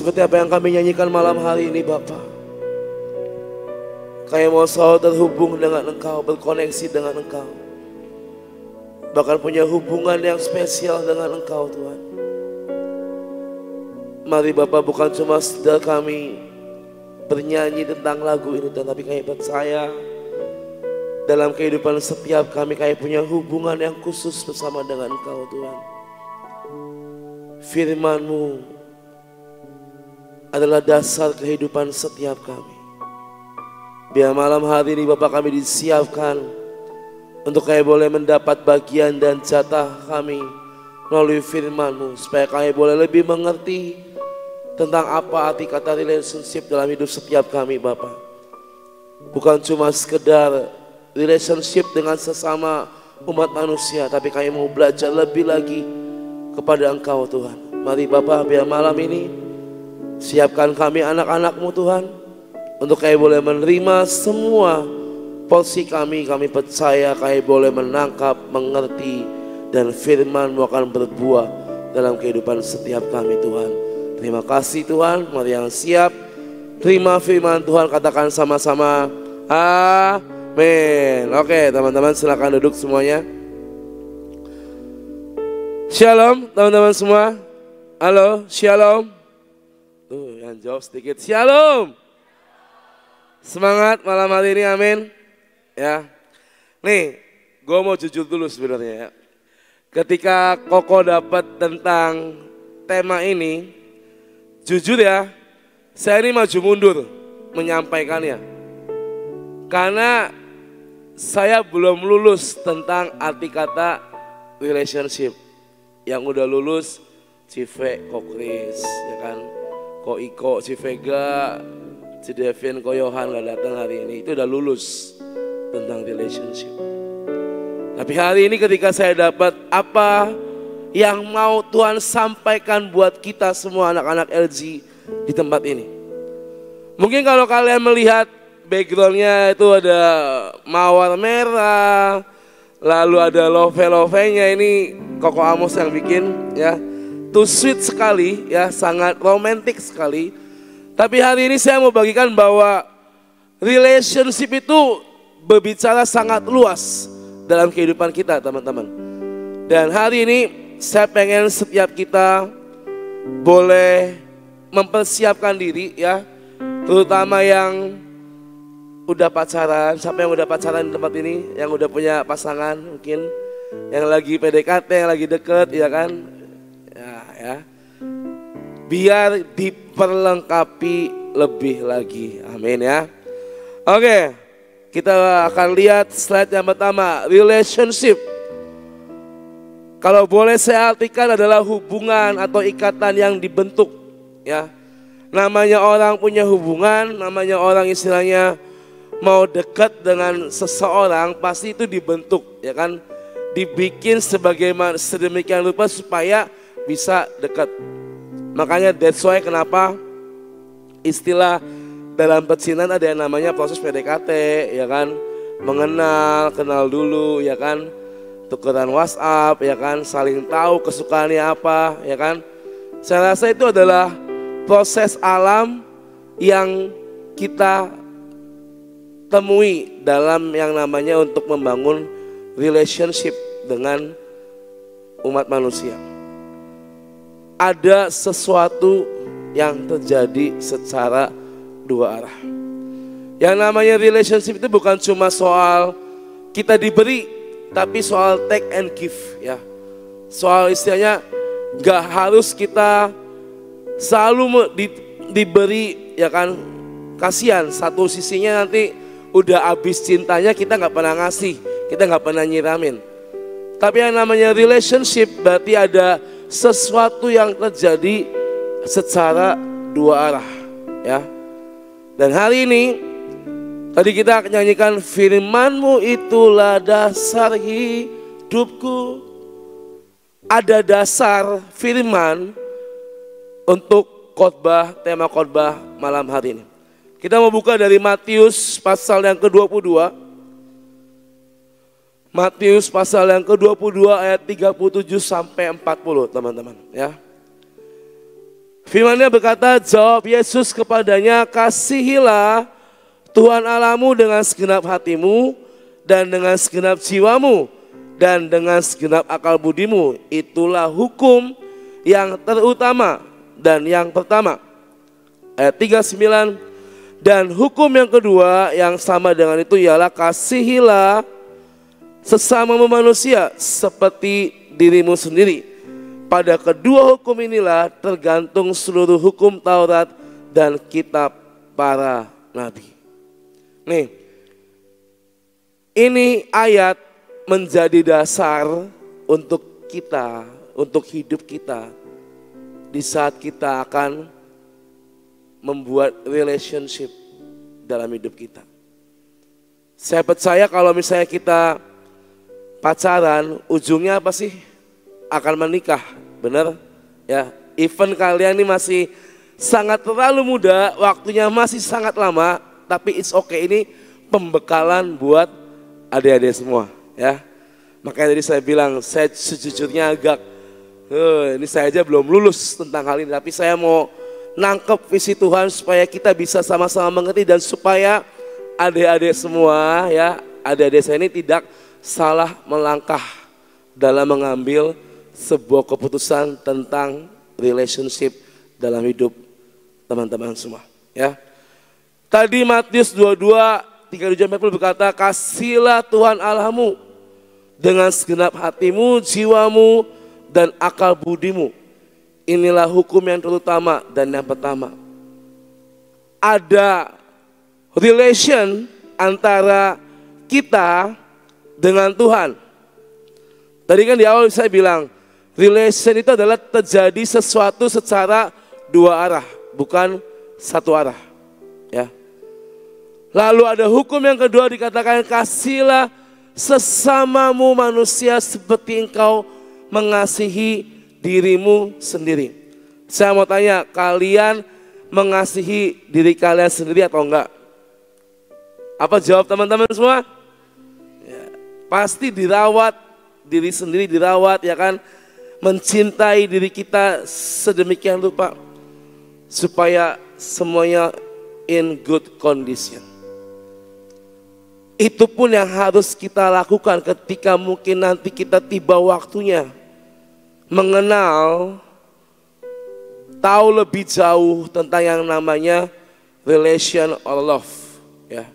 seperti apa yang kami nyanyikan malam hari ini Bapa. Kami mau selalu terhubung dengan Engkau, berkoneksi dengan Engkau. Bahkan punya hubungan yang spesial dengan Engkau Tuhan. Mari Bapa, bukan cuma sekedar kami bernyanyi tentang lagu ini, tapi kami percaya dalam kehidupan setiap kami punya hubungan yang khusus bersama dengan Engkau Tuhan. Firman-Mu adalah dasar kehidupan setiap kami. Biar malam hari ini Bapak kami disiapkan untuk kami boleh mendapat bagian dan jatah kami melalui firman-Mu, supaya kami boleh lebih mengerti tentang apa arti kata relationship dalam hidup setiap kami Bapak. Bukan cuma sekedar relationship dengan sesama umat manusia, tapi kami mau belajar lebih lagi kepada Engkau Tuhan. Mari Bapak, biar malam ini siapkan kami anak-anak-Mu Tuhan, untuk kami boleh menerima semua porsi kami. Kami percaya kami boleh menangkap, mengerti, dan firman-Mu akan berbuah dalam kehidupan setiap kami Tuhan. Terima kasih Tuhan. Mari yang siap terima firman Tuhan katakan sama-sama amin. Oke teman-teman, silakan duduk semuanya. Shalom teman-teman semua. Halo, shalom. Tuh yang jawab sedikit, shalom. Semangat malam hari ini, amin. Ya, nih gue mau jujur dulu sebenarnya ya. Ketika Koko dapat tentang tema ini, jujur ya, saya ini maju mundur menyampaikannya. Karena saya belum lulus tentang arti kata relationship. Yang udah lulus Cive, Ko Kris, ya kan, Ko Iko, Civega, si Devin, Ko Yohan gak datang hari ini. Itu udah lulus tentang relationship. Tapi hari ini ketika saya dapat apa yang mau Tuhan sampaikan buat kita semua anak-anak LG di tempat ini. Mungkin kalau kalian melihat backgroundnya itu ada mawar merah, lalu ada love-nya, ini Koko Amos yang bikin ya. Too sweet sekali ya, sangat romantis sekali. Tapi hari ini saya mau bagikan bahwa relationship itu berbicara sangat luas dalam kehidupan kita teman-teman. Dan hari ini saya pengen setiap kita boleh mempersiapkan diri ya. Terutama yang udah pacaran, siapa yang udah pacaran di tempat ini, yang udah punya pasangan mungkin, yang lagi PDKT, yang lagi deket ya kan. Ya, biar diperlengkapi lebih lagi, amin ya. Oke, kita akan lihat slide yang pertama, relationship. Kalau boleh saya artikan adalah hubungan atau ikatan yang dibentuk ya. Namanya orang punya hubungan, namanya orang istilahnya mau dekat dengan seseorang, pasti itu dibentuk ya kan. Dibikin sebagaimana sedemikian rupa supaya bisa dekat. Makanya that's why kenapa istilah dalam percintaan ada yang namanya proses PDKT ya kan. Mengenal, kenal dulu ya kan. Tukeran WhatsApp ya kan, saling tahu kesukaannya apa ya kan. Saya rasa itu adalah proses alam yang kita temui dalam yang namanya untuk membangun relationship dengan umat manusia. Ada sesuatu yang terjadi secara dua arah. Yang namanya relationship itu bukan cuma soal kita diberi, tapi soal take and give ya. Soal istilahnya gak harus kita selalu diberi ya kan. Kasihan satu sisinya nanti udah habis cintanya kita gak pernah ngasih, kita gak pernah nyiramin. Tapi yang namanya relationship berarti ada sesuatu yang terjadi secara dua arah ya. Dan hari ini tadi kita akan nyanyikan firman-Mu itulah dasar hidupku. Ada dasar firman untuk khotbah, tema khotbah malam hari ini. Kita mau buka dari Matius pasal yang ke-22. Matius pasal yang ke-22 ayat 37 sampai 40 teman-teman ya. Firman-Nya berkata, jawab Yesus kepadanya, kasihilah Tuhan Allahmu dengan segenap hatimu dan dengan segenap jiwamu dan dengan segenap akal budimu. Itulah hukum yang terutama dan yang pertama. Ayat 39, dan hukum yang kedua yang sama dengan itu ialah kasihilah sesamamu manusia seperti dirimu sendiri. Pada kedua hukum inilah tergantung seluruh hukum Taurat dan kitab para nabi. Nih, ini ayat menjadi dasar untuk kita, untuk hidup kita di saat kita akan membuat relationship dalam hidup kita. Saya percaya kalau misalnya kita pacaran, ujungnya apa sih? Akan menikah, benar? Ya, even kalian ini masih sangat terlalu muda, waktunya masih sangat lama, tapi it's okay, ini pembekalan buat adik-adik semua, ya. Makanya tadi saya bilang, saya sejujurnya agak, ini saya aja belum lulus tentang hal ini, tapi saya mau nangkep visi Tuhan supaya kita bisa sama-sama mengerti dan supaya adik-adik semua, ya, adik-adik saya ini tidak salah melangkah dalam mengambil sebuah keputusan tentang relationship dalam hidup teman-teman semua, ya. Tadi Matius 22:37-40 berkata, kasihilah Tuhan Allahmu dengan segenap hatimu, jiwamu, dan akal budimu. Inilah hukum yang terutama dan yang pertama. Ada relation antara kita dengan Tuhan. Tadi kan di awal saya bilang, relation itu adalah terjadi sesuatu secara dua arah, bukan satu arah. Ya. Lalu ada hukum yang kedua dikatakan, kasihilah sesamamu manusia seperti engkau mengasihi dirimu sendiri. Saya mau tanya, kalian mengasihi diri kalian sendiri atau enggak? Apa jawab teman-teman semua? Ya, pasti dirawat, diri sendiri dirawat, ya kan? Mencintai diri kita sedemikian rupa supaya semuanya in good condition. Itu pun yang harus kita lakukan ketika mungkin nanti kita tiba waktunya mengenal, tahu lebih jauh tentang yang namanya relation or love, ya.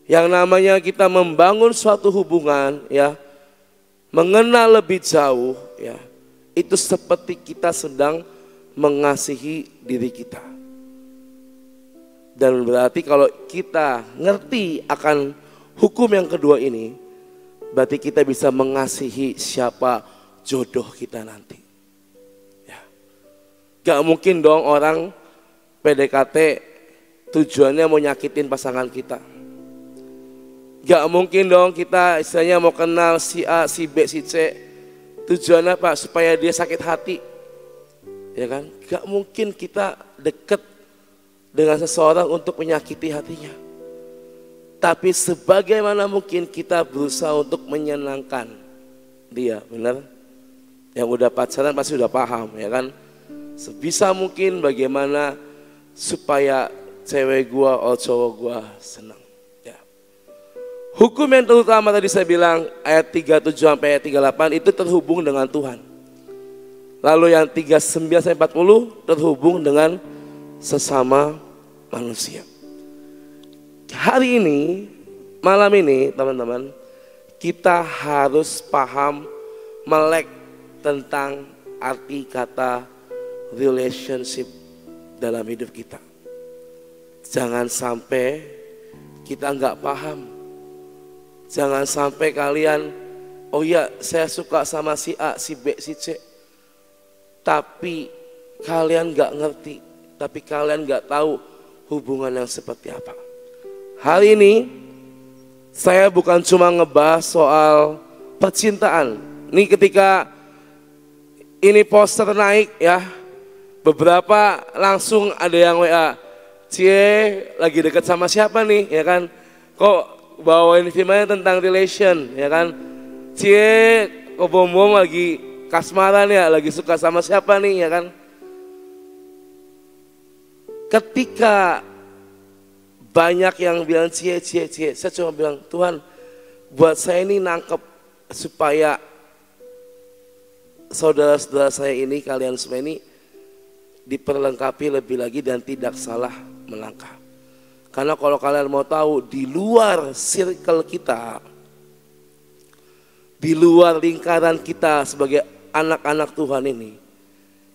Yang namanya kita membangun suatu hubungan, ya, mengenal lebih jauh, ya, itu seperti kita sedang mengasihi diri kita. Dan berarti kalau kita ngerti akan hukum yang kedua ini, berarti kita bisa mengasihi siapa jodoh kita nanti. Ya. Gak mungkin dong orang PDKT tujuannya mau nyakitin pasangan kita. Gak mungkin dong kita istilahnya mau kenal si A, si B, si C. Tujuannya apa? Supaya dia sakit hati. Ya kan? Gak mungkin kita deket dengan seseorang untuk menyakiti hatinya. Tapi sebagaimana mungkin kita berusaha untuk menyenangkan dia, benar? Yang udah pacaran pasti udah paham, ya kan? Sebisa mungkin bagaimana supaya cewek gua atau cowok gua senang. Hukum yang terutama tadi saya bilang ayat 37 sampai ayat 38 itu terhubung dengan Tuhan. Lalu yang 39 sampai 40 terhubung dengan sesama manusia. Hari ini, malam ini teman-teman, kita harus paham melek tentang arti kata relationship dalam hidup kita. Jangan sampai kita nggak paham. Jangan sampai kalian, oh ya saya suka sama si A, si B, si C. Tapi kalian gak ngerti, tapi kalian gak tahu hubungan yang seperti apa. Hari ini saya bukan cuma ngebahas soal percintaan. Ini ketika ini poster naik ya, beberapa langsung ada yang WA, cie lagi deket sama siapa nih, ya kan? Kok bawain firmannya tentang relation, ya kan? Cie, kok bom lagi kasmaran ya, lagi suka sama siapa nih, ya kan? ketika banyak yang bilang cie, saya cuma bilang, Tuhan buat saya ini nangkep supaya saudara-saudara saya ini, kalian semua ini diperlengkapi lebih lagi dan tidak salah melangkah. Karena kalau kalian mau tahu, di luar circle kita, di luar lingkaran kita sebagai anak-anak Tuhan ini,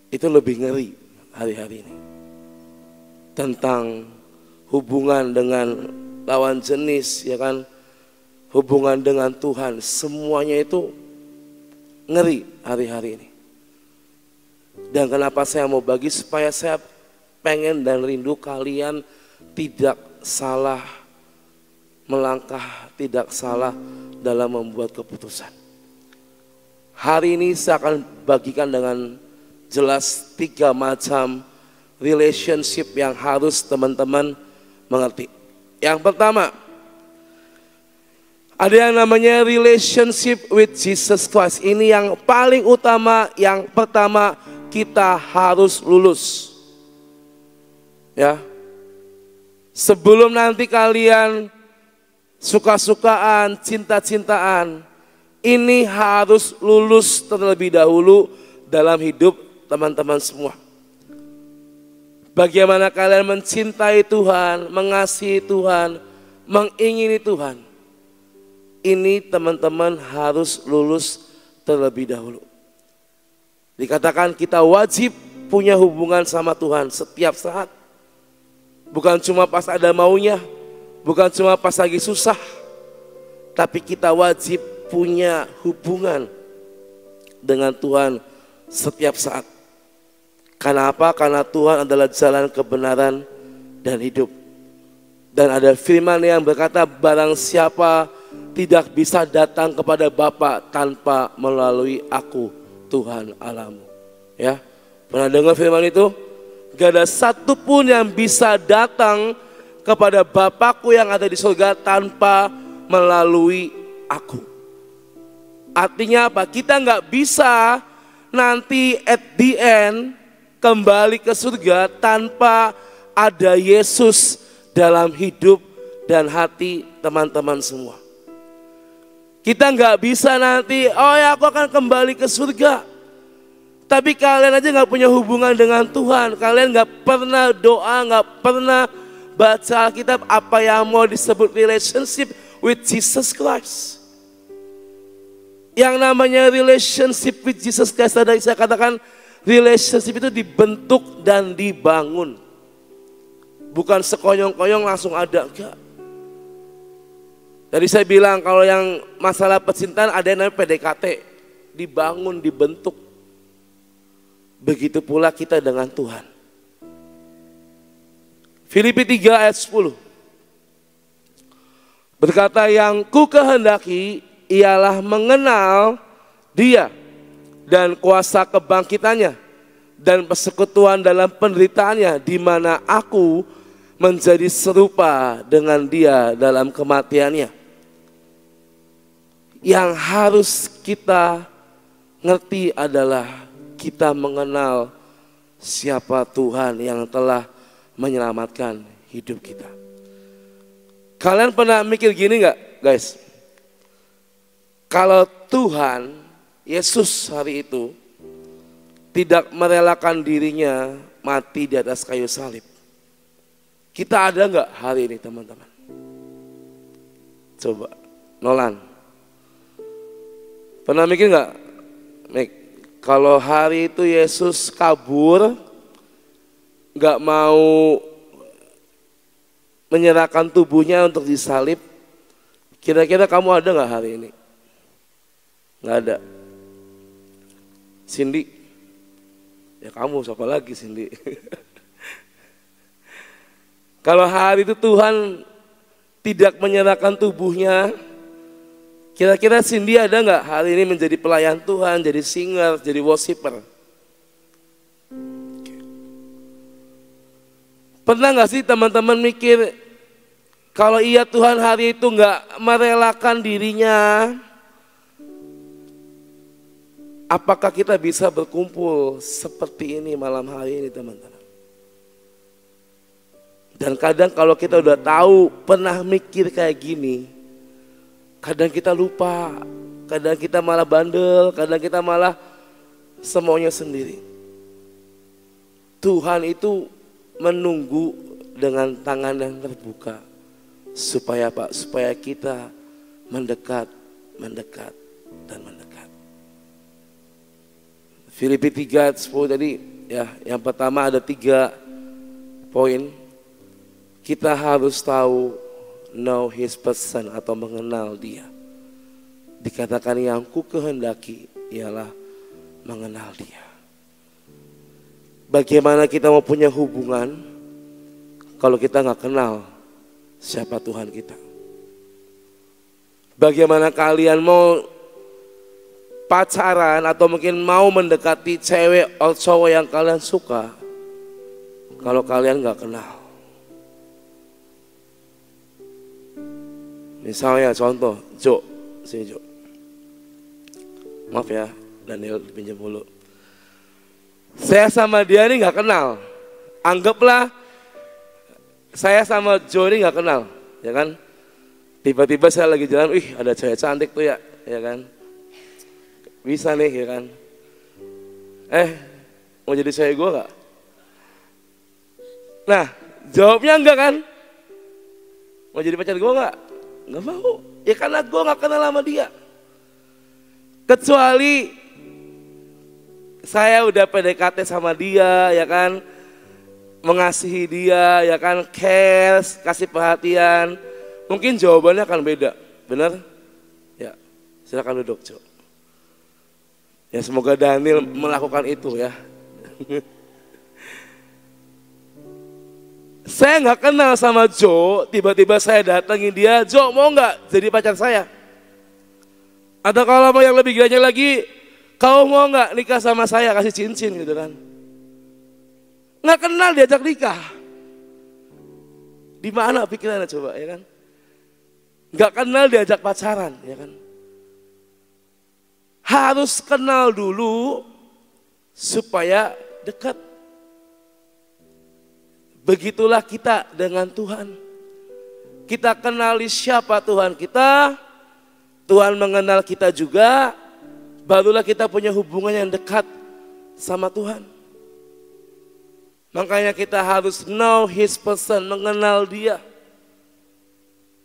itu lebih ngeri hari-hari ini. Tentang hubungan dengan lawan jenis, ya kan, hubungan dengan Tuhan, semuanya itu ngeri hari-hari ini. Dan kenapa saya mau bagi, supaya saya pengen dan rindu kalian tidak salah melangkah, tidak salah dalam membuat keputusan. Hari ini saya akan bagikan dengan jelas 3 macam relationship yang harus teman-teman mengerti. Yang pertama, ada yang namanya relationship with Jesus Christ. Ini yang paling utama, yang pertama kita harus lulus. Ya. Sebelum nanti kalian suka-sukaan, cinta-cintaan, ini harus lulus terlebih dahulu dalam hidup teman-teman semua. Bagaimana kalian mencintai Tuhan, mengasihi Tuhan, mengingini Tuhan. Ini teman-teman harus lulus terlebih dahulu. Dikatakan kita wajib punya hubungan sama Tuhan setiap saat. Bukan cuma pas ada maunya, bukan cuma pas lagi susah. Tapi kita wajib punya hubungan dengan Tuhan setiap saat. Karena apa? Karena Tuhan adalah jalan kebenaran dan hidup. Dan ada firman yang berkata, barang siapa tidak bisa datang kepada Bapa tanpa melalui aku, Tuhan Allahmu. Ya, pernah dengar firman itu? Gak ada satupun yang bisa datang kepada Bapakku yang ada di surga tanpa melalui aku. Artinya apa? Kita gak bisa nanti at the end kembali ke surga tanpa ada Yesus dalam hidup dan hati teman-teman semua. Kita nggak bisa nanti, oh ya aku akan kembali ke surga. Tapi kalian aja nggak punya hubungan dengan Tuhan. Kalian nggak pernah doa, nggak pernah baca Alkitab, apa yang mau disebut relationship with Jesus Christ. Yang namanya relationship with Jesus Christ, tadi saya katakan, relationship itu dibentuk dan dibangun. Bukan sekonyong-konyong langsung ada, enggak. Tadi saya bilang kalau yang masalah percintaan ada yang namanya PDKT. Dibangun, dibentuk. Begitu pula kita dengan Tuhan. Filipi 3 ayat 10. Berkata, yang ku kehendaki ialah mengenal Dia dan kuasa kebangkitannya dan persekutuan dalam penderitaannya, di mana aku menjadi serupa dengan Dia dalam kematiannya. Yang harus kita ngerti adalah kita mengenal siapa Tuhan yang telah menyelamatkan hidup kita. Kalian pernah mikir gini nggak, guys? Kalau Tuhan Yesus hari itu tidak merelakan dirinya mati di atas kayu salib, kita ada nggak hari ini, teman-teman? Coba, Nolan. Pernah mikir nggak? Kalau hari itu Yesus kabur, nggak mau menyerahkan tubuhnya untuk disalib, kira-kira kamu ada nggak hari ini? Nggak ada. Cindy, ya kamu siapa lagi Cindy? Kalau hari itu Tuhan tidak menyerahkan tubuhnya, kira-kira Cindy ada nggak hari ini menjadi pelayan Tuhan, jadi singer, jadi worshiper? Pernah nggak sih teman-teman mikir, kalau iya Tuhan hari itu nggak merelakan dirinya, apakah kita bisa berkumpul seperti ini malam hari ini, teman-teman? Dan kadang kalau kita udah tahu, pernah mikir kayak gini, kadang kita lupa, kadang kita malah bandel, kadang kita malah semuanya sendiri. Tuhan itu menunggu dengan tangan yang terbuka. Supaya apa? Supaya kita mendekat, mendekat, dan mendekat. Filipi 3:10 tadi ya, yang pertama ada 3 poin. Kita harus tahu, know his person atau mengenal dia. Dikatakan yang ku kehendaki ialah mengenal dia. Bagaimana kita mau punya hubungan kalau kita nggak kenal siapa Tuhan kita? Bagaimana kalian mau pacaran atau mungkin mau mendekati cewek atau cowok yang kalian suka kalau kalian nggak kenal? Misalnya contoh, Jo, sini Jo. Maaf ya, Daniel dipinjam dulu. Saya sama dia ini nggak kenal. Anggaplah saya sama Jo ini nggak kenal, ya kan? Tiba-tiba saya lagi jalan, wih ada cewek cantik tuh ya kan? Bisa nih, ya kan? Mau jadi cewek gue nggak? Nah, jawabnya enggak kan? Mau jadi pacar gue nggak? Nggak mau, ya karena gue nggak kenal sama dia. Kecuali saya udah PDKT sama dia, ya kan, mengasihi dia, ya kan, cares, kasih perhatian, mungkin jawabannya akan beda, benar? Ya, silakan duduk, Jo. Ya semoga Daniel melakukan itu ya. Saya nggak kenal sama Jo, tiba-tiba saya datangin dia, Jo mau nggak jadi pacar saya? Atau kalau mau yang lebih gilanya lagi, kau mau nggak nikah sama saya, kasih cincin gitu kan? Nggak kenal diajak nikah. Di mana pikirannya coba, ya kan? Nggak kenal diajak pacaran, ya kan? Harus kenal dulu supaya dekat. Begitulah kita dengan Tuhan. Kita kenali siapa Tuhan kita, Tuhan mengenal kita juga, barulah kita punya hubungan yang dekat sama Tuhan. Makanya kita harus know his person, mengenal dia.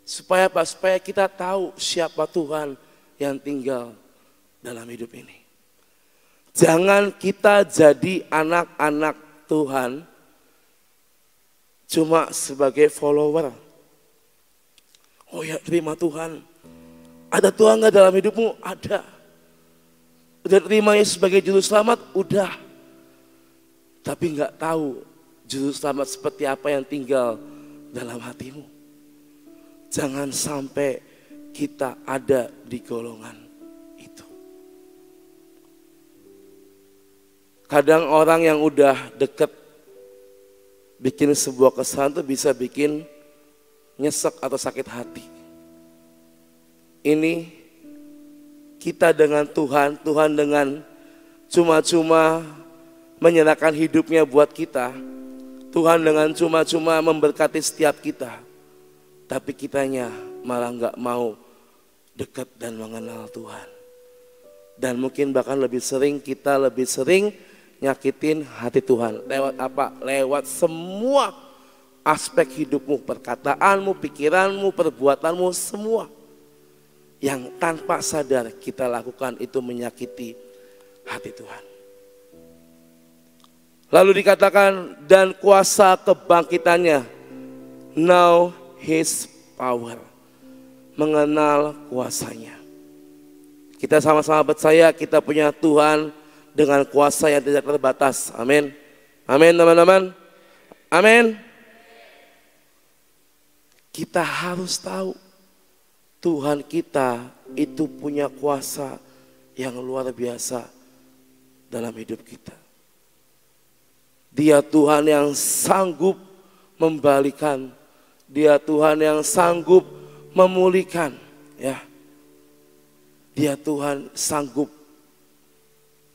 Supaya apa? Supaya kita tahu siapa Tuhan yang tinggal dalam hidup ini. Jangan kita jadi anak-anak Tuhan cuma sebagai follower. Oh ya, terima Tuhan. Ada Tuhan nggak dalam hidupmu? Ada. Udah terimanya sebagai juru selamat? Udah. Tapi nggak tahu juru selamat seperti apa yang tinggal dalam hatimu. Jangan sampai kita ada di golongan itu. Kadang orang yang udah deket bikin sebuah kesalahan itu bisa bikin nyesek atau sakit hati. Ini kita dengan Tuhan, Tuhan dengan cuma-cuma menyerahkan hidupnya buat kita. Tuhan dengan cuma-cuma memberkati setiap kita. Tapi kitanya malah nggak mau dekat dan mengenal Tuhan. Dan mungkin bahkan lebih sering nyakitin hati Tuhan. Lewat apa? Lewat semua aspek hidupmu, perkataanmu, pikiranmu, perbuatanmu, semua. Yang tanpa sadar kita lakukan itu menyakiti hati Tuhan. Lalu dikatakan dan kuasa kebangkitannya, know his power, mengenal kuasanya. Kita sama-sama percaya kita punya Tuhan dengan kuasa yang tidak terbatas. Amin. Amin teman-teman. Amin. Kita harus tahu Tuhan kita itu punya kuasa yang luar biasa dalam hidup kita. Dia Tuhan yang sanggup membalikan. Dia Tuhan yang sanggup memulihkan. Ya. Dia Tuhan sanggup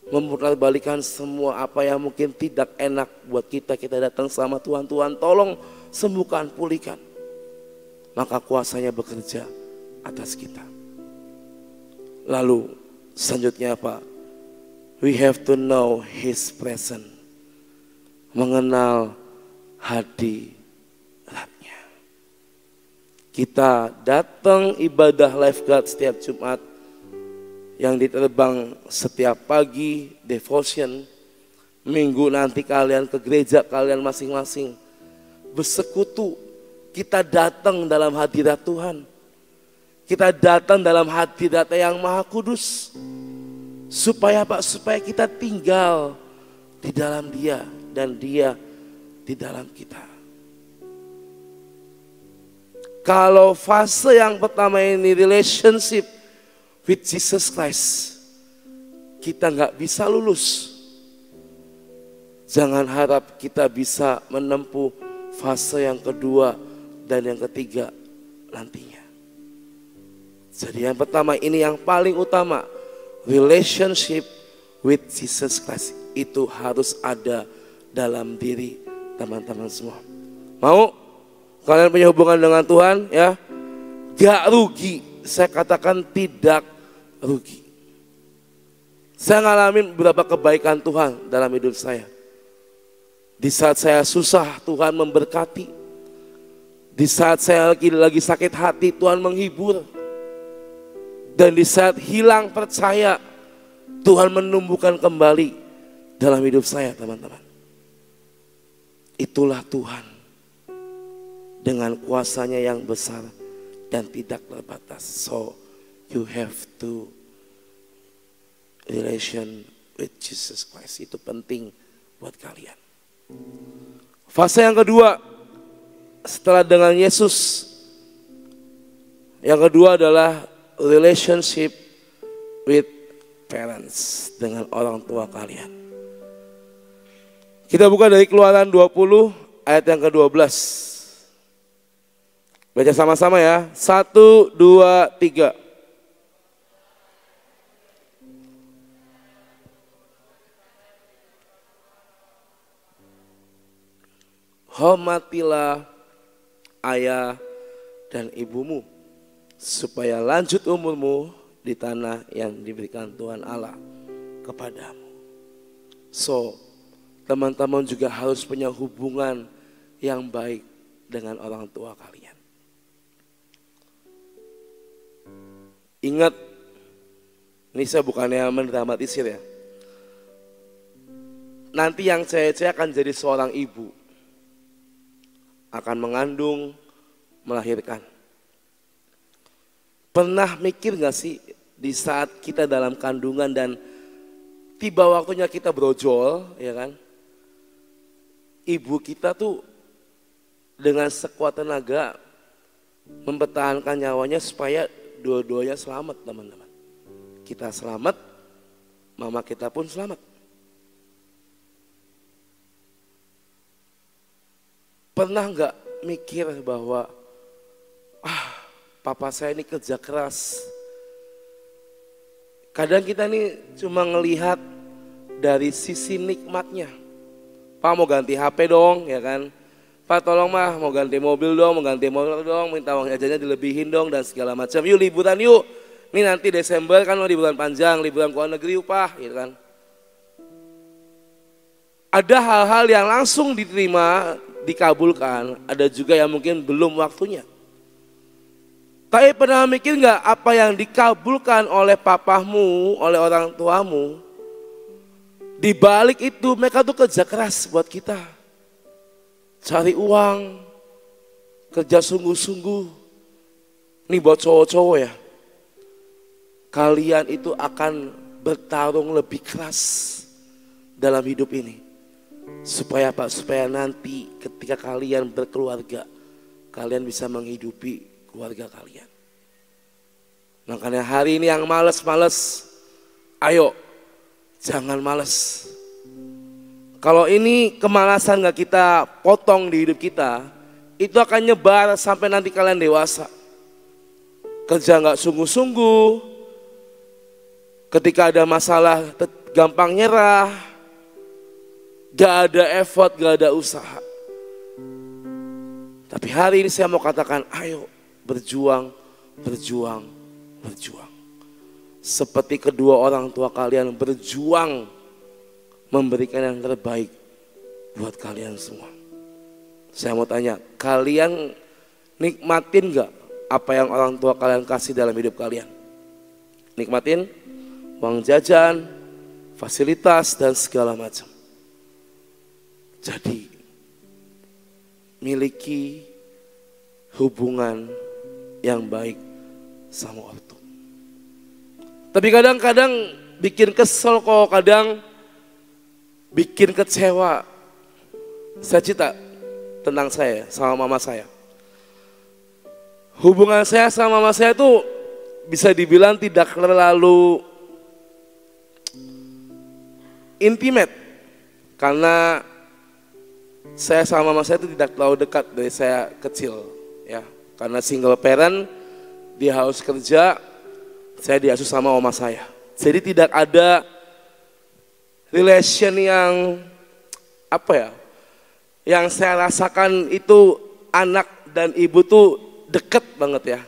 memutarbalikan semua apa yang mungkin tidak enak buat kita. Kita datang sama Tuhan, Tuhan tolong sembuhkan, pulihkan. Maka kuasanya bekerja atas kita. Lalu selanjutnya apa? We have to know His presence. Mengenal hadiratnya. Kita datang ibadah Life God setiap Jumat. Yang diterbang setiap pagi, devotion. Minggu nanti kalian ke gereja kalian masing-masing. Bersekutu. Kita datang dalam hadirat Tuhan. Kita datang dalam hadirat yang Maha Kudus. Supaya apa? Supaya kita tinggal di dalam Dia dan Dia di dalam kita. Kalau fase yang pertama ini relationship with Jesus Christ, kita nggak bisa lulus. Jangan harap kita bisa menempuh fase yang kedua dan yang ketiga nantinya. Jadi yang pertama ini yang paling utama. Relationship with Jesus Christ itu harus ada dalam diri teman-teman semua. Mau kalian punya hubungan dengan Tuhan ya? Gak rugi, saya katakan tidak rugi. Saya ngalamin beberapa kebaikan Tuhan dalam hidup saya. Di saat saya susah Tuhan memberkati. Di saat saya lagi sakit hati Tuhan menghibur. Dan di saat hilang percaya, Tuhan menumbuhkan kembali dalam hidup saya, teman-teman. Itulah Tuhan dengan kuasanya yang besar dan tidak terbatas. So you have to relation with Jesus Christ. Itu penting buat kalian. Fase yang kedua setelah dengan Yesus, yang kedua adalah relationship with parents, dengan orang tua kalian. Kita buka dari Keluaran 20 ayat yang ke-12. Baca sama-sama ya. 1, 2, 3. Hormatilah ayah dan ibumu, supaya lanjut umurmu di tanah yang diberikan Tuhan Allah kepadamu. So, teman-teman juga harus punya hubungan yang baik dengan orang tua kalian. Ingat, ini saya bukannya mendramatisir ya. Nanti yang cewek-cewek akan jadi seorang ibu, akan mengandung, melahirkan. Pernah mikir gak sih di saat kita dalam kandungan dan tiba waktunya kita brojol, ya kan? Ibu kita tuh dengan sekuat tenaga mempertahankan nyawanya supaya dua-duanya selamat, teman-teman. Kita selamat, mama kita pun selamat. Pernah gak mikir bahwa papa saya ini kerja keras. Kadang kita ini cuma ngelihat dari sisi nikmatnya. Pak mau ganti HP dong, ya kan? Pak tolong mah mau ganti mobil dong, mau ganti mobil dong, minta uang jajannya dilebihin dong dan segala macam. Yuk liburan yuk. Ini nanti Desember kan liburan panjang, liburan ke luar negeri yuk Pak, gitu kan. Ada hal-hal yang langsung diterima, dikabulkan, ada juga yang mungkin belum waktunya. Tapi pernah mikir nggak apa yang dikabulkan oleh papamu, oleh orang tuamu, di balik itu mereka tuh kerja keras buat kita, cari uang, kerja sungguh-sungguh. Ini buat cowok-cowok ya, kalian itu akan bertarung lebih keras dalam hidup ini. Supaya apa? Supaya nanti ketika kalian berkeluarga, kalian bisa menghidupi keluarga kalian. Makanya hari ini yang males-males, ayo jangan males. Kalau ini kemalasan gak kita potong di hidup kita, itu akan nyebar sampai nanti kalian dewasa. Kerja gak sungguh-sungguh, ketika ada masalah gampang nyerah, gak ada effort, gak ada usaha. Tapi hari ini saya mau katakan, ayo berjuang, berjuang, berjuang. Seperti kedua orang tua kalian berjuang memberikan yang terbaik buat kalian semua. Saya mau tanya, kalian nikmatin gak apa yang orang tua kalian kasih dalam hidup kalian? Nikmatin uang jajan, fasilitas dan segala macam. Jadi miliki hubungan yang baik sama ortu. Tapi kadang-kadang bikin kesel kok, kadang bikin kecewa. Saya cerita tentang saya sama mama saya. Hubungan saya sama mama saya itu bisa dibilang tidak terlalu intimate. Karena saya sama mama saya itu tidak terlalu dekat dari saya kecil. Ya, karena single parent, dia harus kerja, saya diasuh sama oma saya. Jadi tidak ada relation yang apa ya, yang saya rasakan itu anak dan ibu tuh deket banget ya.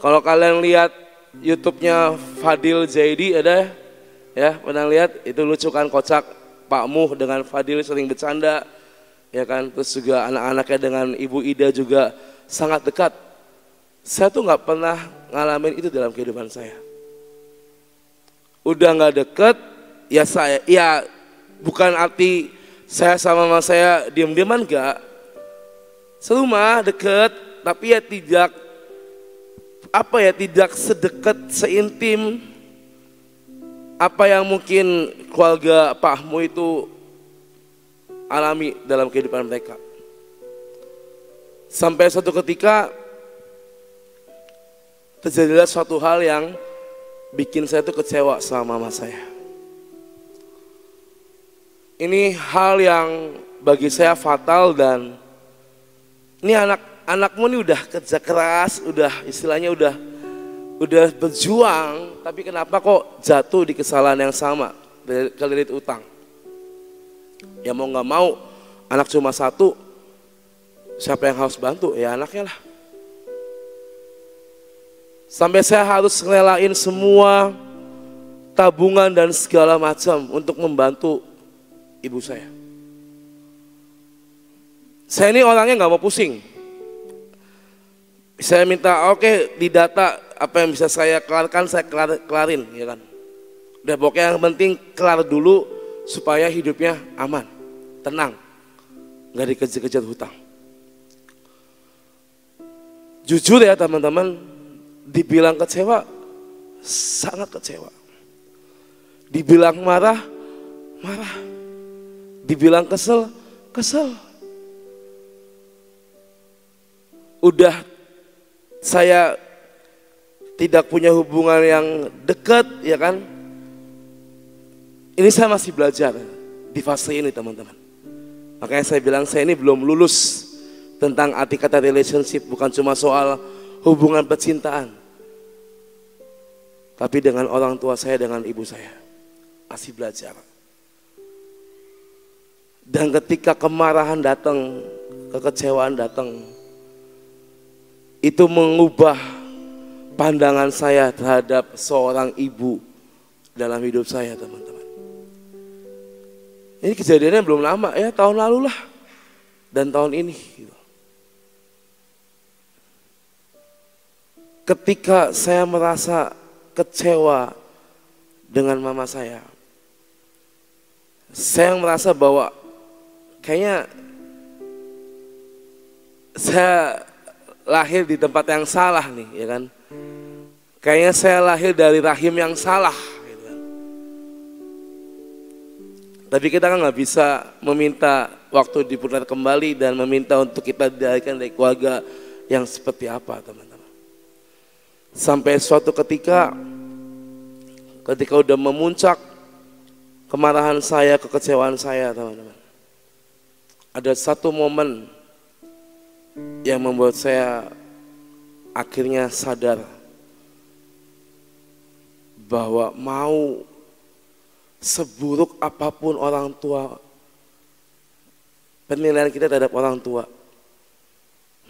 Kalau kalian lihat YouTube-nya Fadil Zaidi ada ya, pernah lihat itu lucu kan, kocak Pak Muh dengan Fadil sering bercanda ya kan, terus juga anak-anaknya dengan Ibu Ida juga sangat dekat. Saya tuh nggak pernah ngalamin itu dalam kehidupan saya. Udah nggak deket, ya saya, ya bukan arti saya sama mama saya diam-diaman enggak. Serumah deket, tapi ya tidak apa ya, tidak sedekat, seintim apa yang mungkin keluarga Pak Ahmu itu alami dalam kehidupan mereka. Sampai suatu ketika terjadilah suatu hal yang bikin saya tuh kecewa sama mama saya. Ini hal yang bagi saya fatal, dan ini anakmu ini udah kerja keras, udah istilahnya udah berjuang, tapi kenapa kok jatuh di kesalahan yang sama, kelilit utang. Ya mau nggak mau, anak cuma satu, siapa yang harus bantu? Ya anaknya lah. Sampai saya harus ngelelain semua tabungan dan segala macam untuk membantu ibu saya. Saya ini orangnya nggak mau pusing. Saya minta oke, di data apa yang bisa saya kelarkan, saya kelarin, ya kan. Udah pokoknya yang penting kelar dulu supaya hidupnya aman, tenang, nggak dikejar-kejar hutang. Jujur ya teman-teman, dibilang kecewa, sangat kecewa. Dibilang marah, marah. Dibilang kesel, kesel. Udah saya tidak punya hubungan yang dekat, ya kan. Ini saya masih belajar di fase ini teman-teman. Makanya saya bilang saya ini belum lulus tentang arti kata relationship, bukan cuma soal hubungan percintaan. Tapi dengan orang tua saya, dengan ibu saya, masih belajar. Dan ketika kemarahan datang, kekecewaan datang, itu mengubah pandangan saya terhadap seorang ibu dalam hidup saya teman-teman. Ini kejadiannya belum lama ya, tahun lalu lah, dan tahun ini. Ketika saya merasa kecewa dengan mama saya merasa bahwa kayaknya saya lahir di tempat yang salah nih, ya kan. Kayaknya saya lahir dari rahim yang salah, gitu kan. Tapi kita kan nggak bisa meminta waktu diputar kembali dan meminta untuk kita dilahirkan dari keluarga yang seperti apa, teman-teman. Sampai suatu ketika udah memuncak kemarahan saya, kekecewaan saya, teman-teman. Ada satu momen yang membuat saya akhirnya sadar bahwa mau seburuk apapun orang tua, penilaian kita terhadap orang tua,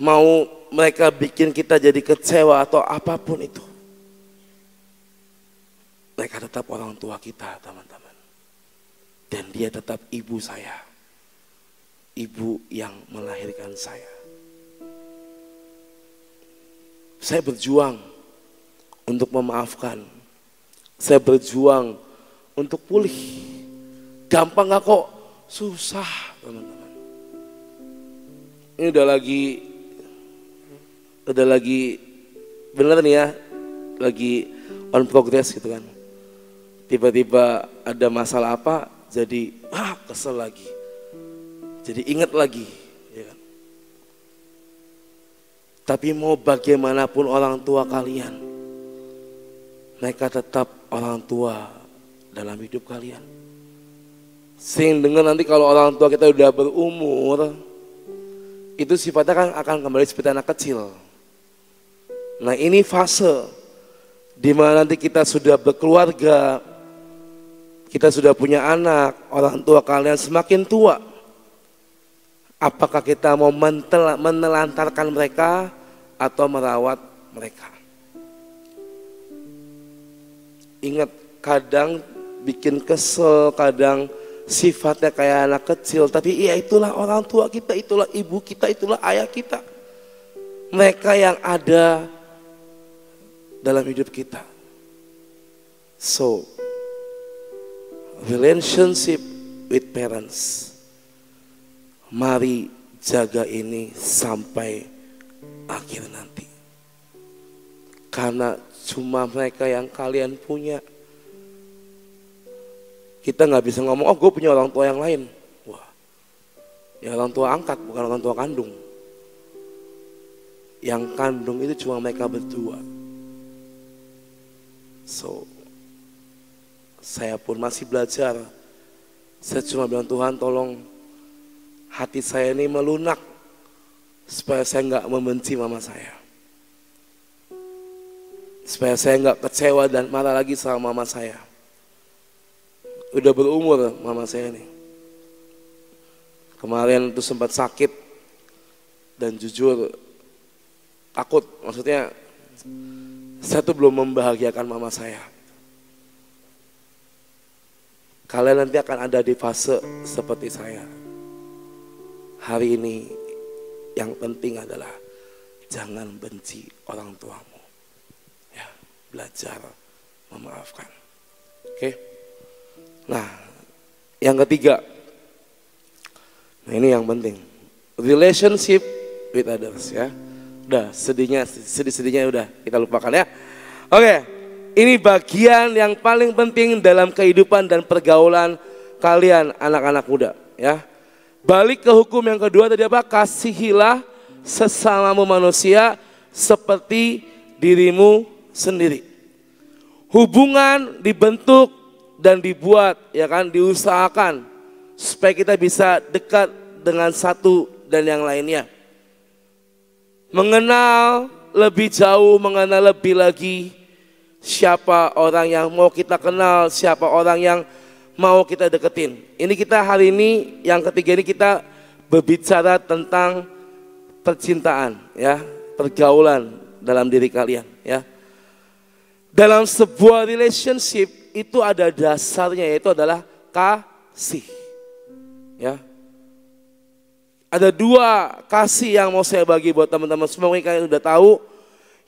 mau mereka bikin kita jadi kecewa atau apapun itu, mereka tetap orang tua kita, teman-teman. Dan dia tetap ibu saya, ibu yang melahirkan saya. Saya berjuang untuk memaafkan, saya berjuang untuk pulih. Gampang gak kok? Susah, teman-teman. Ini udah lagi bener nih ya, lagi on progress gitu kan. Tiba-tiba ada masalah apa, jadi kesel lagi, jadi ingat lagi, ya kan? Tapi mau bagaimanapun orang tua kalian, mereka tetap orang tua dalam hidup kalian. Sehingga dengan nanti kalau orang tua kita udah berumur, itu sifatnya kan akan kembali seperti anak kecil. Nah ini fase di mana nanti kita sudah berkeluarga, kita sudah punya anak, orang tua kalian semakin tua. Apakah kita mau menelantarkan mereka atau merawat mereka? Ingat, kadang bikin kesel, kadang sifatnya kayak anak kecil, tapi iya itulah orang tua kita, itulah ibu kita, itulah ayah kita. Mereka yang ada dalam hidup kita. So, relationship with parents, mari jaga ini sampai akhir nanti. Karena cuma mereka yang kalian punya. Kita nggak bisa ngomong, oh gue punya orang tua yang lain. Wah, ya orang tua angkat, bukan orang tua kandung. Yang kandung itu cuma mereka berdua. So, saya pun masih belajar. Saya cuma bilang, Tuhan tolong hati saya ini melunak supaya saya nggak membenci mama saya, supaya saya nggak kecewa dan marah lagi sama mama saya. Udah berumur mama saya ini. Kemarin itu sempat sakit dan jujur takut, maksudnya saya tuh belum membahagiakan mama saya. Kalian nanti akan ada di fase seperti saya. Hari ini yang penting adalah jangan benci orang tuamu. Ya, belajar memaafkan. Oke. Nah, yang ketiga. Nah, ini yang penting. Relationship with others ya. Udah, sedih-sedihnya udah kita lupakan ya. Oke. Ini bagian yang paling penting dalam kehidupan dan pergaulan kalian anak-anak muda ya. Balik ke hukum yang kedua tadi apa? Kasihilah sesamamu manusia seperti dirimu sendiri. Hubungan dibentuk dan dibuat ya kan, diusahakan supaya kita bisa dekat dengan satu dan yang lainnya. Mengenal lebih jauh, mengenal lebih lagi siapa orang yang mau kita kenal, siapa orang yang mau kita deketin. Ini kita hari ini yang ketiga ini kita berbicara tentang percintaan ya, pergaulan dalam diri kalian ya. Dalam sebuah relationship itu ada dasarnya, yaitu adalah kasih ya. Ada dua kasih yang mau saya bagi buat teman-teman semua, mungkin kalian udah tahu.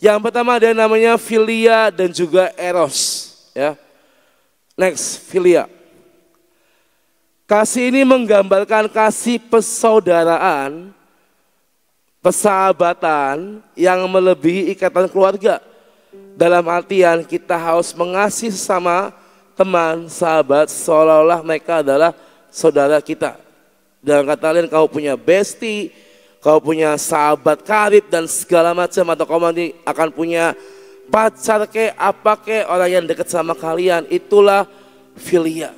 Yang pertama ada namanya philia dan juga eros ya. Next, philia. Kasih ini menggambarkan kasih persaudaraan, persahabatan yang melebihi ikatan keluarga. Dalam artian kita harus mengasihi sesama teman, sahabat seolah-olah mereka adalah saudara kita. Dalam kata lain, kau punya bestie, kau punya sahabat karib dan segala macam, atau kau nanti akan punya pacar ke apa ke, orang yang dekat sama kalian, itulah philia.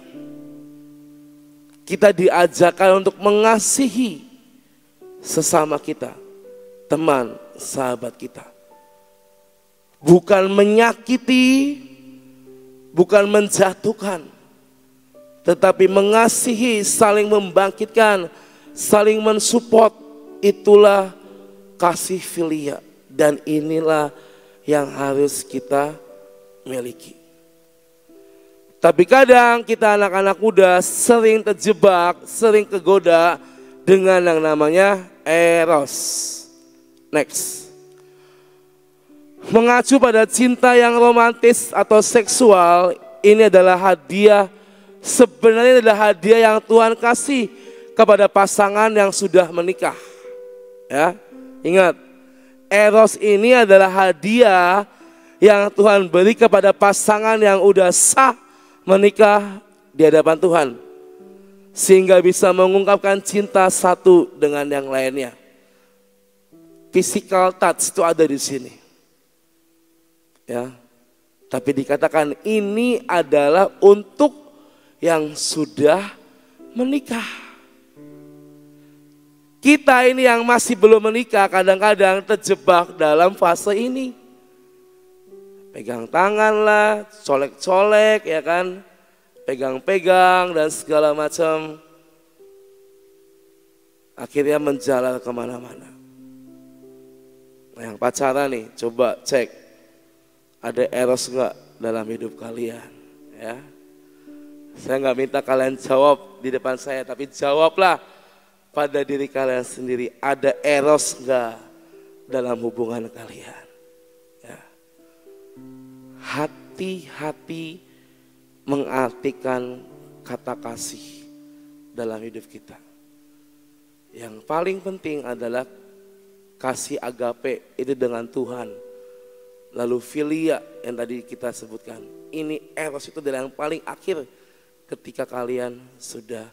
Kita diajarkan untuk mengasihi sesama kita, teman, sahabat kita. Bukan menyakiti, bukan menjatuhkan, tetapi mengasihi, saling membangkitkan, saling mensupport. Itulah kasih filia. Dan inilah yang harus kita miliki. Tapi kadang kita anak-anak muda sering terjebak, sering kegoda dengan yang namanya eros. Next. Mengacu pada cinta yang romantis atau seksual, ini adalah hadiah, sebenarnya adalah hadiah yang Tuhan kasih kepada pasangan yang sudah menikah. Ya, ingat, eros ini adalah hadiah yang Tuhan beri kepada pasangan yang udah sah menikah di hadapan Tuhan. Sehingga bisa mengungkapkan cinta satu dengan yang lainnya. Physical touch itu ada di sini. Ya. Tapi dikatakan ini adalah untuk yang sudah menikah. Kita ini yang masih belum menikah kadang-kadang terjebak dalam fase ini. Pegang tangan lah, colek-colek ya kan. Pegang-pegang dan segala macam. Akhirnya menjalar kemana-mana. Nah, yang pacaran nih coba cek. Ada eros enggak dalam hidup kalian ya. Saya nggak minta kalian jawab di depan saya, tapi jawablah pada diri kalian sendiri, ada eros enggak dalam hubungan kalian? Ya. Hati-hati mengartikan kata kasih dalam hidup kita. Yang paling penting adalah kasih agape itu dengan Tuhan. Lalu filia yang tadi kita sebutkan. Ini eros itu adalah yang paling akhir ketika kalian sudah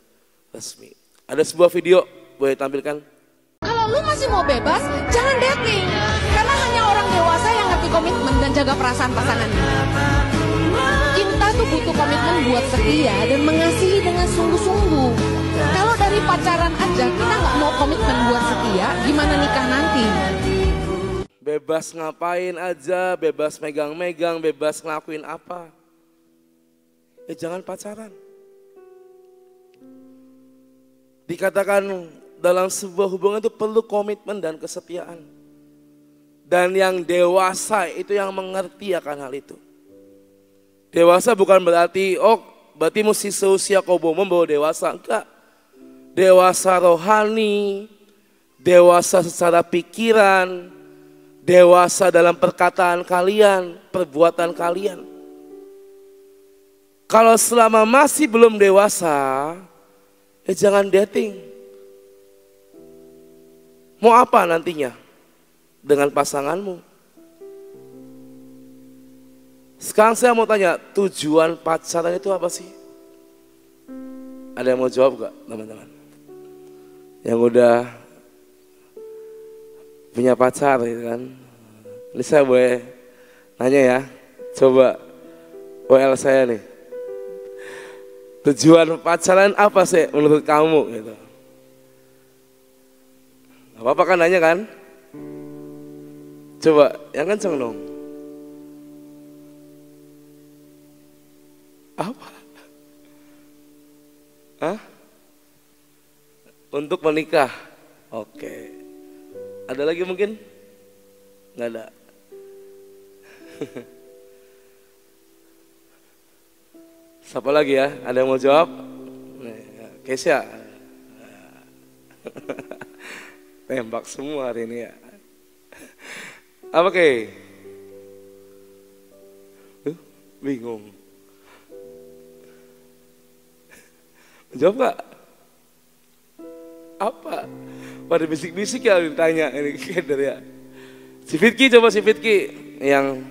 resmi. Ada sebuah video, boleh tampilkan? Kalau lu masih mau bebas, jangan dating. Karena hanya orang dewasa yang ngerti komitmen dan jaga perasaan pasangannya. Cinta tuh butuh komitmen buat setia dan mengasihi dengan sungguh-sungguh. Kalau dari pacaran aja kita nggak mau komitmen buat setia, gimana nikah nanti? Bebas ngapain aja, bebas megang-megang, bebas ngelakuin apa. Ya jangan pacaran. Dikatakan dalam sebuah hubungan itu perlu komitmen dan kesetiaan. Dan yang dewasa itu yang mengerti akan hal itu. Dewasa bukan berarti, oh berarti mesti seusia kau membawa dewasa. Enggak. Dewasa rohani, dewasa secara pikiran, dewasa dalam perkataan kalian, perbuatan kalian. Kalau selama masih belum dewasa, ya jangan dating. Mau apa nantinya dengan pasanganmu? Sekarang saya mau tanya, tujuan pacaran itu apa sih? Ada yang mau jawab gak teman-teman? Yang udah punya pacar gitu kan? Ini saya boleh nanya ya, coba WL saya nih. Tujuan pacaran apa sih menurut kamu gitu? Gak apa-apa kan nanya kan? Coba yang kenceng dong. Apa? Hah? Untuk menikah. Oke. Ada lagi mungkin? Nggak ada. Siapa lagi ya? Ada yang mau jawab? Kesya. Tembak semua hari ini ya. Oke. Bingung. Jawab gak? Apa? Pada bisik-bisik ya ditanya ini keder ya. Si Fitki coba si Fitki yang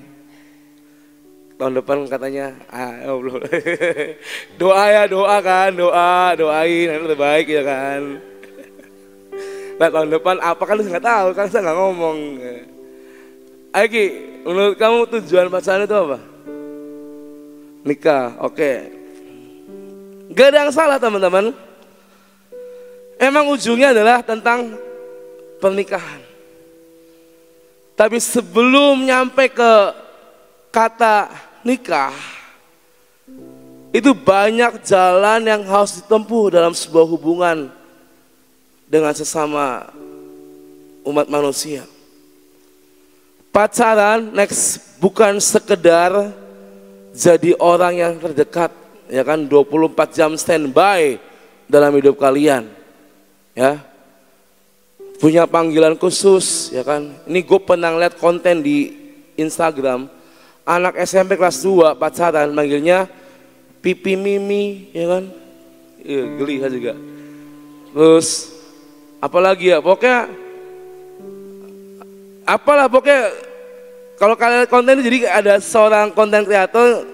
tahun depan katanya belum. Doa ya, doa kan, doain yang terbaik ya kan. Nah tahun depan apa kan nggak tahu kan saya nggak ngomong. Ayo Ki, menurut kamu tujuan pacaran itu apa? Nikah, oke. Gak ada yang salah teman-teman. Emang ujungnya adalah tentang pernikahan. Tapi sebelum nyampe ke kata nikah, itu banyak jalan yang harus ditempuh dalam sebuah hubungan dengan sesama umat manusia. Pacaran next bukan sekedar jadi orang yang terdekat, ya kan, 24 jam standby dalam hidup kalian, ya. Punya panggilan khusus, ya kan. Ini gue pernah lihat konten di Instagram, anak SMP kelas 2 pacaran manggilnya pipi mimi, ya kan. Iya, geli kan juga. Terus apalagi ya, pokoknya kalau kalian konten jadi ada seorang konten kreator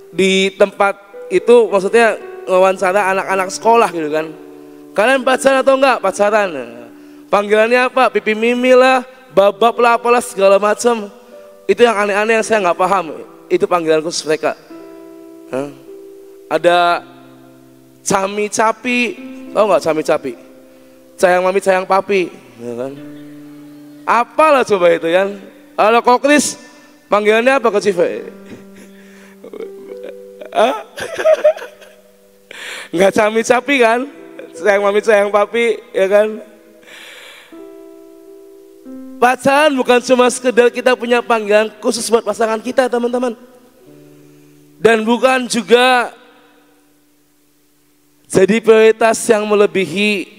di tempat itu, maksudnya wawancara anak-anak sekolah gitu kan. Kalian pacaran atau enggak? Pacaran. Panggilannya apa? Pipi mimi lah, babab lah, apalah segala macam. Itu yang aneh-aneh yang saya nggak paham. Itu panggilan khusus mereka. Ada cami capi, tau nggak cami capi? Sayang mami, sayang papi, ya kan? Apalah coba itu kan? Kalau kok Kris, panggilannya apa ke Cive? Nggak cami capi kan? Sayang mami, sayang papi, ya kan? Pacaran bukan cuma sekedar kita punya panggilan khusus buat pasangan kita, teman-teman. Dan bukan juga jadi prioritas yang melebihi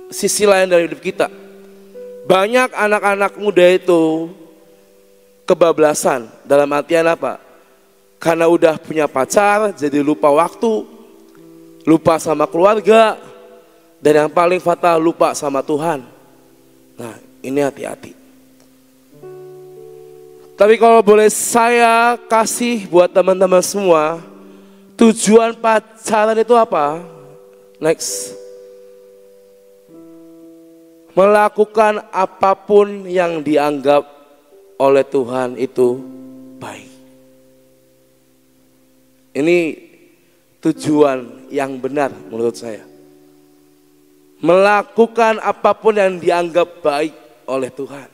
sisi lain dari hidup kita. Banyak anak-anak muda itu kebablasan, dalam artian apa? Karena udah punya pacar jadi lupa waktu, lupa sama keluarga, dan yang paling fatal lupa sama Tuhan. Nah, ini hati-hati. Tapi kalau boleh saya kasih buat teman-teman semua, tujuan pacaran itu apa? Next. Melakukan apapun yang dianggap oleh Tuhan itu baik. Ini tujuan yang benar menurut saya. Melakukan apapun yang dianggap baik oleh Tuhan.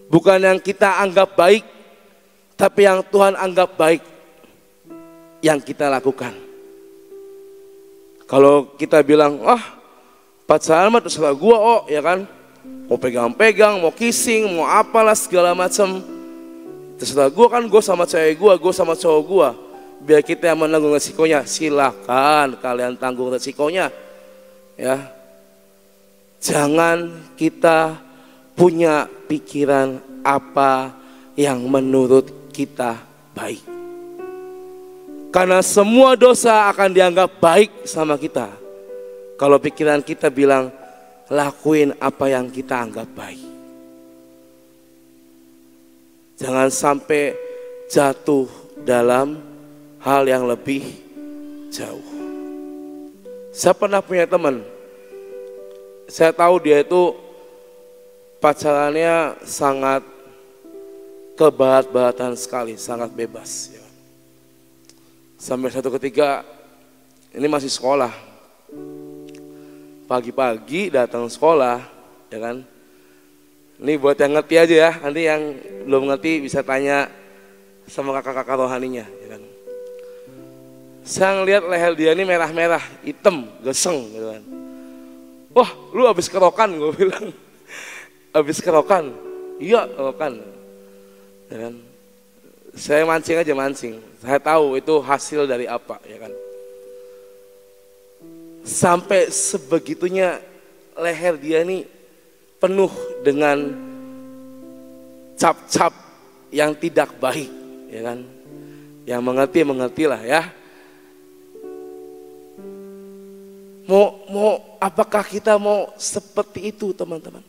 Bukan yang kita anggap baik, tapi yang Tuhan anggap baik yang kita lakukan. Kalau kita bilang, pacaran mah terserah gua, ya kan, mau pegang-pegang, mau kissing, mau apalah segala macam, terserah gua kan, gua sama cewek gua sama cowok gua, biar kita yang menanggung resikonya. Silakan kalian tanggung resikonya, ya. Jangan kita punya pikiran apa yang menurut kita baik. Karena semua dosa akan dianggap baik sama kita kalau pikiran kita bilang lakuin apa yang kita anggap baik. Jangan sampai jatuh dalam hal yang lebih jauh. Saya pernah punya teman, saya tahu dia itu pacarannya sangat kebahat-bahatan sekali, sangat bebas. Ya. Sampai satu ketika, ini masih sekolah, pagi-pagi datang sekolah, ya kan. Ini buat yang ngerti aja ya, nanti yang belum ngerti bisa tanya sama kakak-kakak rohaninya, ya kan. Saya ngeliat leher dia ini merah-merah, hitam, geseng, gitu kan. Wah, lu habis kerokan, gue bilang. Habis kerokan? Iya, kerokan. Ya kan? Saya mancing aja, mancing. Saya tahu itu hasil dari apa, ya kan. Sampai sebegitunya leher dia ini penuh dengan cap-cap yang tidak baik, ya kan. Yang mengerti mengertilah ya. Apakah kita mau seperti itu, teman-teman?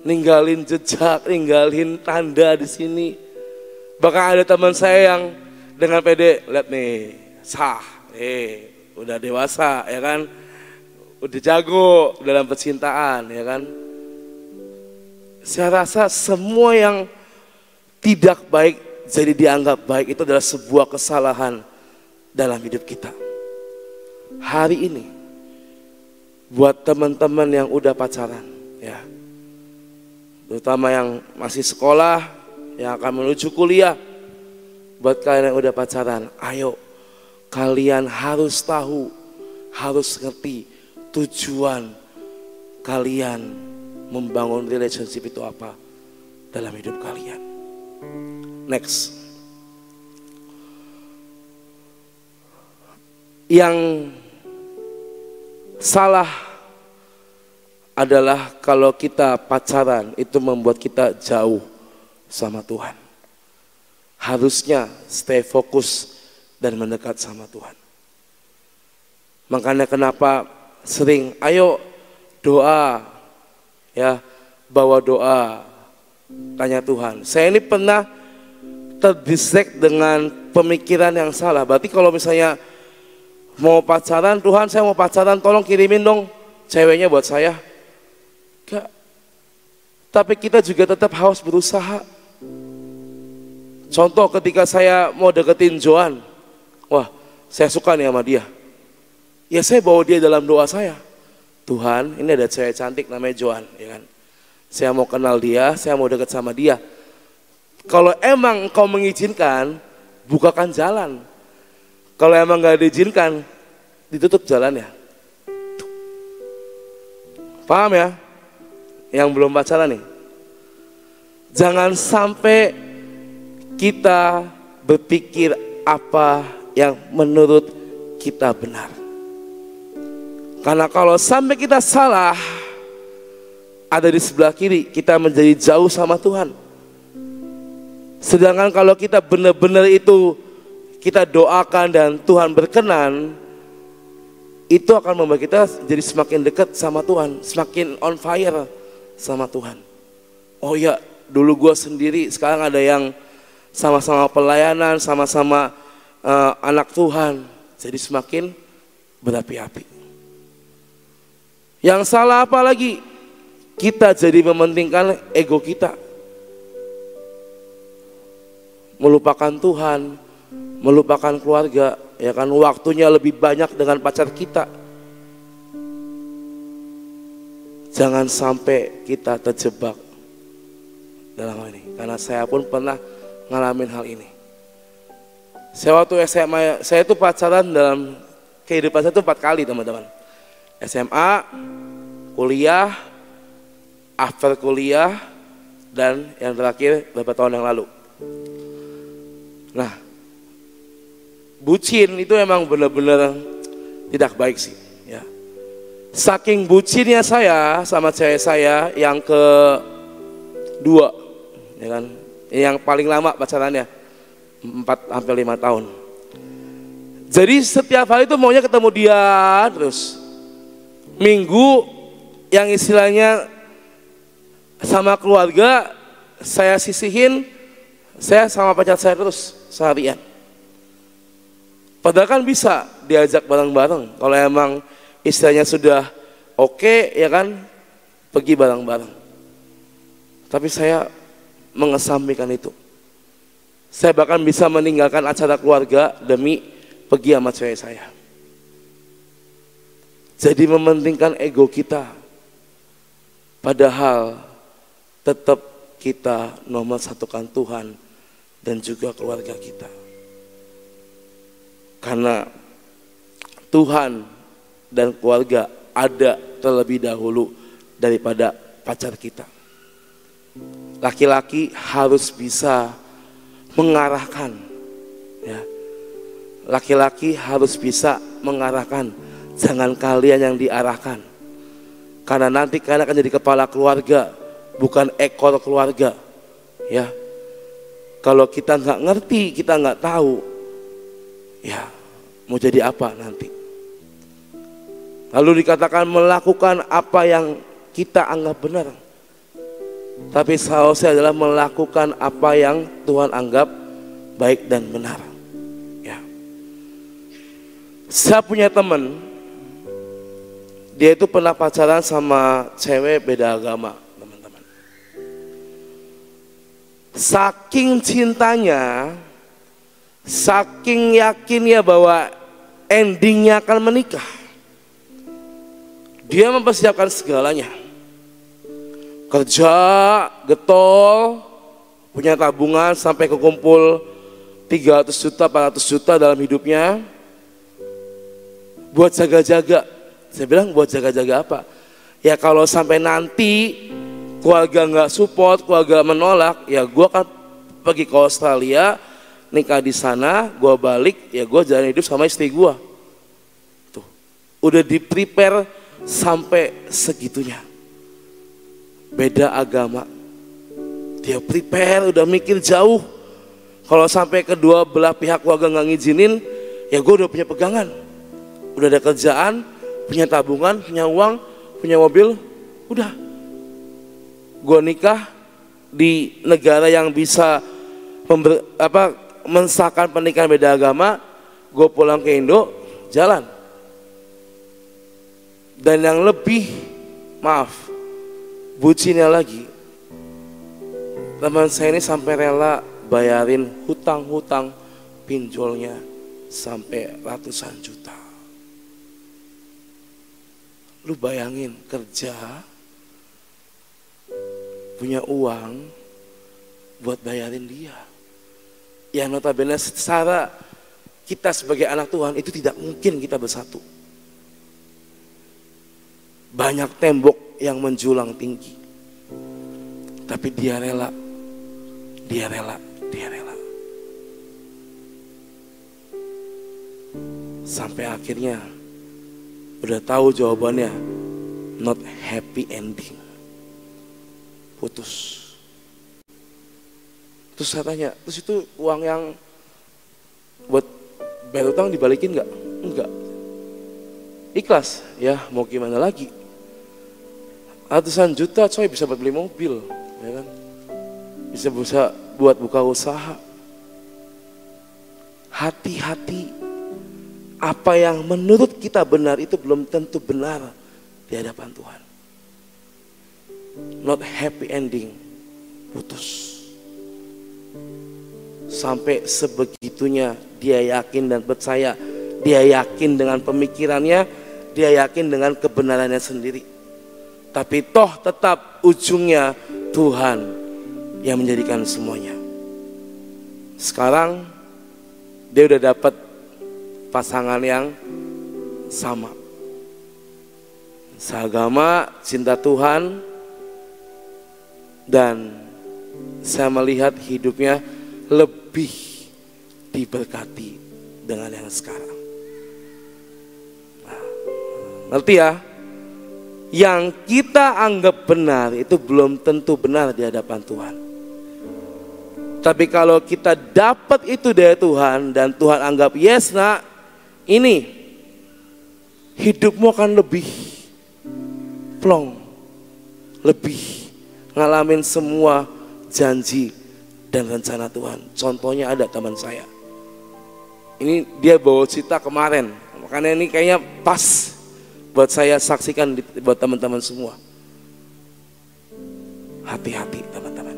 Ninggalin jejak, ninggalin tanda di sini. Bahkan ada teman saya yang dengan pede, lihat nih, sah, udah dewasa, ya kan, udah jago dalam percintaan, ya kan. Saya rasa semua yang tidak baik jadi dianggap baik itu adalah sebuah kesalahan dalam hidup kita. Hari ini, buat teman-teman yang udah pacaran, ya, terutama yang masih sekolah, yang akan menuju kuliah, buat kalian yang udah pacaran, ayo kalian harus tahu, harus ngerti tujuan kalian membangun relationship itu apa dalam hidup kalian. Next. Yang salah adalah kalau kita pacaran itu membuat kita jauh sama Tuhan. Harusnya stay fokus dan mendekat sama Tuhan. Makanya kenapa sering ayo doa, ya, bawa doa, tanya Tuhan. Saya ini pernah terdistract dengan pemikiran yang salah. Berarti kalau misalnya mau pacaran, Tuhan saya mau pacaran, tolong kirimin dong ceweknya buat saya. Enggak. Tapi kita juga tetap harus berusaha. Contoh ketika saya mau deketin Joan, wah saya suka nih sama dia. Ya saya bawa dia dalam doa saya. Tuhan, ini ada cewek cantik namanya Joan, ya kan? Saya mau kenal dia, saya mau deket sama dia. Kalau emang engkau mengizinkan, bukakan jalan. Kalau emang gak diizinkan, ditutup jalannya. Paham ya? Yang belum pacaran nih. Jangan sampai kita berpikir apa yang menurut kita benar. Karena kalau sampai kita salah, ada di sebelah kiri, kita menjadi jauh sama Tuhan. Sedangkan kalau kita benar-benar itu kita doakan dan Tuhan berkenan, itu akan membuat kita jadi semakin dekat sama Tuhan, semakin on fire sama Tuhan. Oh ya, dulu gue sendiri, sekarang ada yang sama-sama pelayanan, sama-sama anak Tuhan, jadi semakin berapi-api. Yang salah apa lagi? Kita jadi mementingkan ego kita, melupakan Tuhan, melupakan keluarga, ya kan, waktunya lebih banyak dengan pacar kita. Jangan sampai kita terjebak dalam hal ini, karena saya pun pernah ngalamin hal ini. Saya waktu SMA, saya itu pacaran dalam kehidupan saya itu 4 kali teman-teman. SMA, kuliah, after kuliah, dan yang terakhir beberapa tahun yang lalu. Nah, bucin itu emang benar-benar tidak baik sih, ya. Saking bucinnya saya sama cewek saya yang kedua, ya kan, yang paling lama pacarannya 4-5 tahun. Jadi setiap hari itu maunya ketemu dia terus. Minggu yang istilahnya sama keluarga saya sisihin, saya sama pacar saya terus seharian. Padahal kan bisa diajak bareng-bareng. Kalau emang istilahnya sudah oke, ya kan, pergi bareng-bareng. Tapi saya mengesampingkan itu. Saya bahkan bisa meninggalkan acara keluarga demi pergi sama cewek saya. Jadi mementingkan ego kita. Padahal tetap kita nomor satukan Tuhan dan juga keluarga kita. Karena Tuhan dan keluarga ada terlebih dahulu daripada pacar kita. Laki-laki harus bisa mengarahkan, ya. Laki-laki harus bisa mengarahkan, jangan kalian yang diarahkan. Karena nanti kalian akan jadi kepala keluarga, bukan ekor keluarga, ya. Kalau kita nggak ngerti, kita nggak tahu, ya mau jadi apa nanti. Lalu dikatakan melakukan apa yang kita anggap benar. Tapi seharusnya adalah melakukan apa yang Tuhan anggap baik dan benar. Ya. Saya punya teman, dia itu pernah pacaran sama cewek beda agama, teman-teman. Saking cintanya, saking yakinnya bahwa endingnya akan menikah, dia mempersiapkan segalanya. Kerja, getol, punya tabungan sampai kekumpul 300 juta, 400 juta dalam hidupnya. Buat jaga-jaga. Saya bilang buat jaga-jaga apa? Ya kalau sampai nanti keluarga nggak support, keluarga menolak, ya gue akan pergi ke Australia, nikah di sana, gue balik, ya gue jalan hidup sama istri gue. Tuh, udah di prepare sampai segitunya. Beda agama, dia prepare, udah mikir jauh. Kalau sampai kedua belah pihak keluarga nggak ngizinin, ya gue udah punya pegangan, udah ada kerjaan, punya tabungan, punya uang, punya mobil, udah. Gue nikah di negara yang bisa mensahkan pernikahan beda agama, gue pulang ke Indo, jalan. Dan yang lebih, maaf, bucinnya lagi, teman saya ini sampai rela bayarin hutang-hutang pinjolnya sampai ratusan juta. Lu bayangin kerja, punya uang buat bayarin dia. Yang notabene secara kita sebagai anak Tuhan itu tidak mungkin kita bersatu. Banyak tembok yang menjulang tinggi. Tapi dia rela. Dia rela. Dia rela. Sampai akhirnya udah tahu jawabannya, not happy ending. Putus. Terus saya tanya, terus itu uang yang buat bayar utang dibalikin nggak? Enggak. Ikhlas, ya mau gimana lagi? Ratusan juta coy bisa buat beli mobil, ya kan? Bisa buat buka usaha. Hati-hati, apa yang menurut kita benar itu belum tentu benar di hadapan Tuhan. Not happy ending, putus. Sampai sebegitunya dia yakin dan percaya, dia yakin dengan pemikirannya, dia yakin dengan kebenarannya sendiri. Tapi toh tetap ujungnya Tuhan yang menjadikan semuanya. Sekarang dia udah dapat pasangan yang sama, seagama, cinta Tuhan, dan saya melihat hidupnya lebih diberkati dengan yang sekarang. Nah, ngerti ya? Yang kita anggap benar itu belum tentu benar di hadapan Tuhan. Tapi kalau kita dapat itu dari Tuhan dan Tuhan anggap yes nak, ini hidupmu akan lebih plong, lebih ngalamin semua janji dan rencana Tuhan. Contohnya ada teman saya. Ini dia bawa cerita kemarin, makanya ini kayaknya pas buat saya saksikan buat teman-teman semua. Hati-hati teman-teman.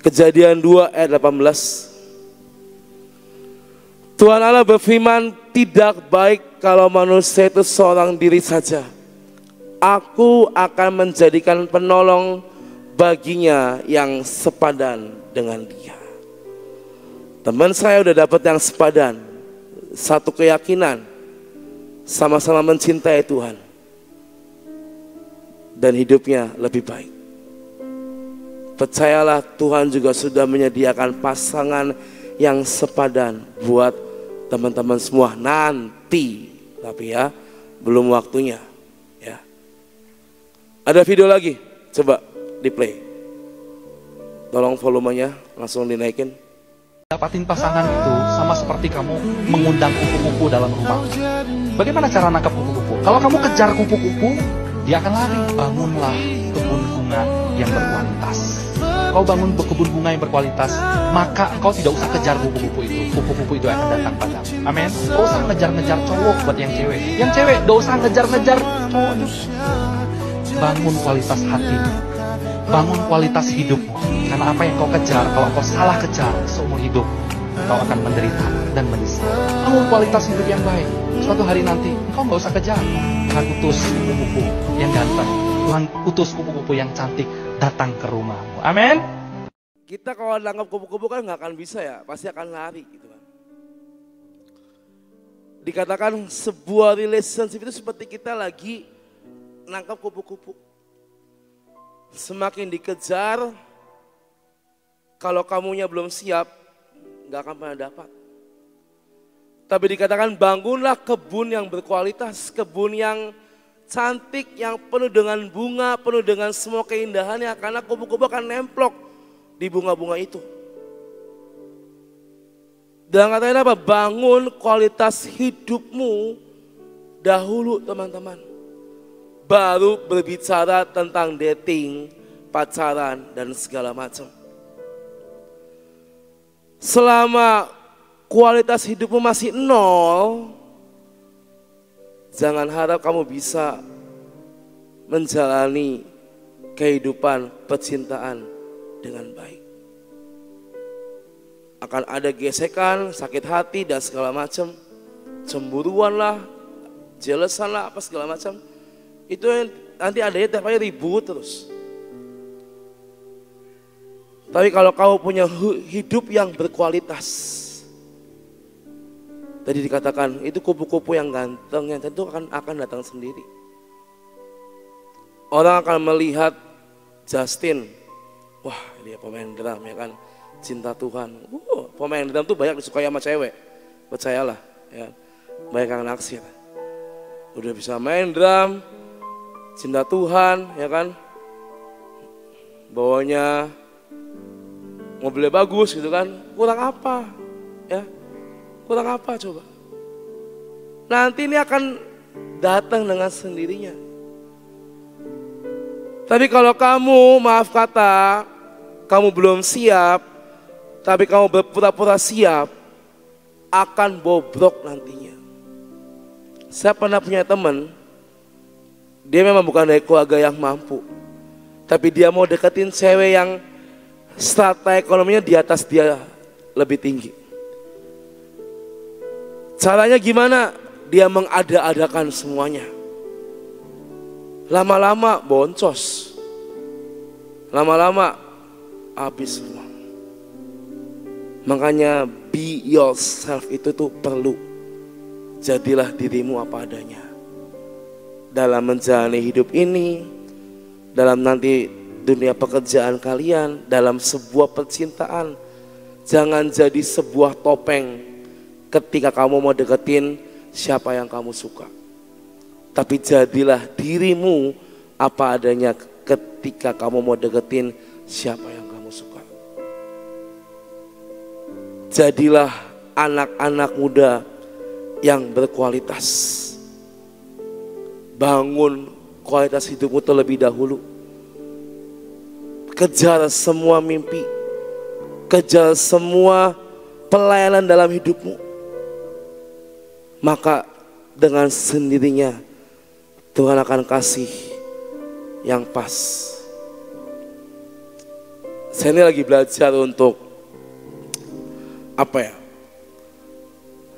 Kejadian 2 ayat 18. Tuhan Allah berfirman, tidak baik kalau manusia itu seorang diri saja. Aku akan menjadikan penolong baginya yang sepadan dengan dia. Teman saya udah dapat yang sepadan, satu keyakinan, sama-sama mencintai Tuhan, dan hidupnya lebih baik. Percayalah, Tuhan juga sudah menyediakan pasangan yang sepadan buat teman-teman semua nanti. Tapi ya, belum waktunya ya. Ada video lagi, coba di play. Tolong volumenya langsung dinaikin. Dapatin pasangan itu sama seperti kamu mengundang kupu-kupu dalam rumah. Bagaimana cara nangkap kupu-kupu? Kalau kamu kejar kupu-kupu, dia akan lari. Bangunlah kebun bunga yang berkualitas. Kau bangun kebun bunga yang berkualitas, maka engkau tidak usah kejar kupu-kupu itu. Kupu-kupu itu akan datang padamu. Amin. Gak usah ngejar-ngejar cowok buat yang cewek. Yang cewek gak usah ngejar-ngejar cowok. Bangun kualitas hatimu. Bangun kualitas hidupmu. Karena apa yang kau kejar, kalau kau salah kejar seumur hidup, kau akan menderita dan menyesal. Bangun kualitas hidup yang baik. Suatu hari nanti, engkau gak usah kejar. Tuhan utus kupu-kupu yang ganteng. Tuhan utus kupu-kupu yang cantik datang ke rumahmu. Amin. Kita kalau nangkap kupu-kupu kan gak akan bisa ya, pasti akan lari gitu kan. Dikatakan sebuah relationship itu seperti kita lagi nangkap kupu-kupu. Semakin dikejar, kalau kamunya belum siap, gak akan pernah dapat. Tapi dikatakan bangunlah kebun yang berkualitas, kebun yang cantik, yang penuh dengan bunga, penuh dengan semua keindahannya. Karena kupu-kupu akan nemplok di bunga-bunga itu. Dan katanya apa? Bangun kualitas hidupmu dahulu teman-teman. Baru berbicara tentang dating, pacaran, dan segala macam. Selama kualitas hidupmu masih nol, jangan harap kamu bisa menjalani kehidupan percintaan dengan baik. Akan ada gesekan, sakit hati, dan segala macam. Cemburuan lah, jealousan lah, apa segala macam. Itu yang nanti adanya tiap hari ribut terus. Tapi kalau kamu punya hidup yang berkualitas, tadi dikatakan itu kupu-kupu yang ganteng yang tentu akan datang sendiri. Orang akan melihat Justin, wah dia pemain drum ya kan, cinta Tuhan. Pemain drum tuh banyak disukai sama cewek, percayalah ya. Banyak yang naksir. Udah bisa main drum, cinta Tuhan ya kan, bawanya mobilnya bagus gitu kan, kurang apa ya, kurang apa coba. Nanti ini akan datang dengan sendirinya. Tapi kalau kamu, maaf kata, kamu belum siap, tapi kamu berpura-pura siap, akan bobrok nantinya. Saya pernah punya teman, dia memang bukan dari keluarga yang mampu, tapi dia mau deketin cewek yang strata ekonominya di atas dia lebih tinggi. Caranya gimana? Dia mengada-adakan semuanya. Lama-lama boncos. Lama-lama habis semua. Makanya be yourself itu tuh perlu. Jadilah dirimu apa adanya. Dalam menjalani hidup ini, dalam nanti dunia pekerjaan kalian, dalam sebuah percintaan, jangan jadi sebuah topeng ketika kamu mau deketin siapa yang kamu suka. Tapi jadilah dirimu apa adanya ketika kamu mau deketin siapa yang kamu suka. Jadilah anak-anak muda yang berkualitas. Bangun kualitas hidupmu terlebih dahulu. Kejar semua mimpi. Kejar semua pelayanan dalam hidupmu. Maka dengan sendirinya Tuhan akan kasih yang pas. Saya ini lagi belajar untuk apa ya?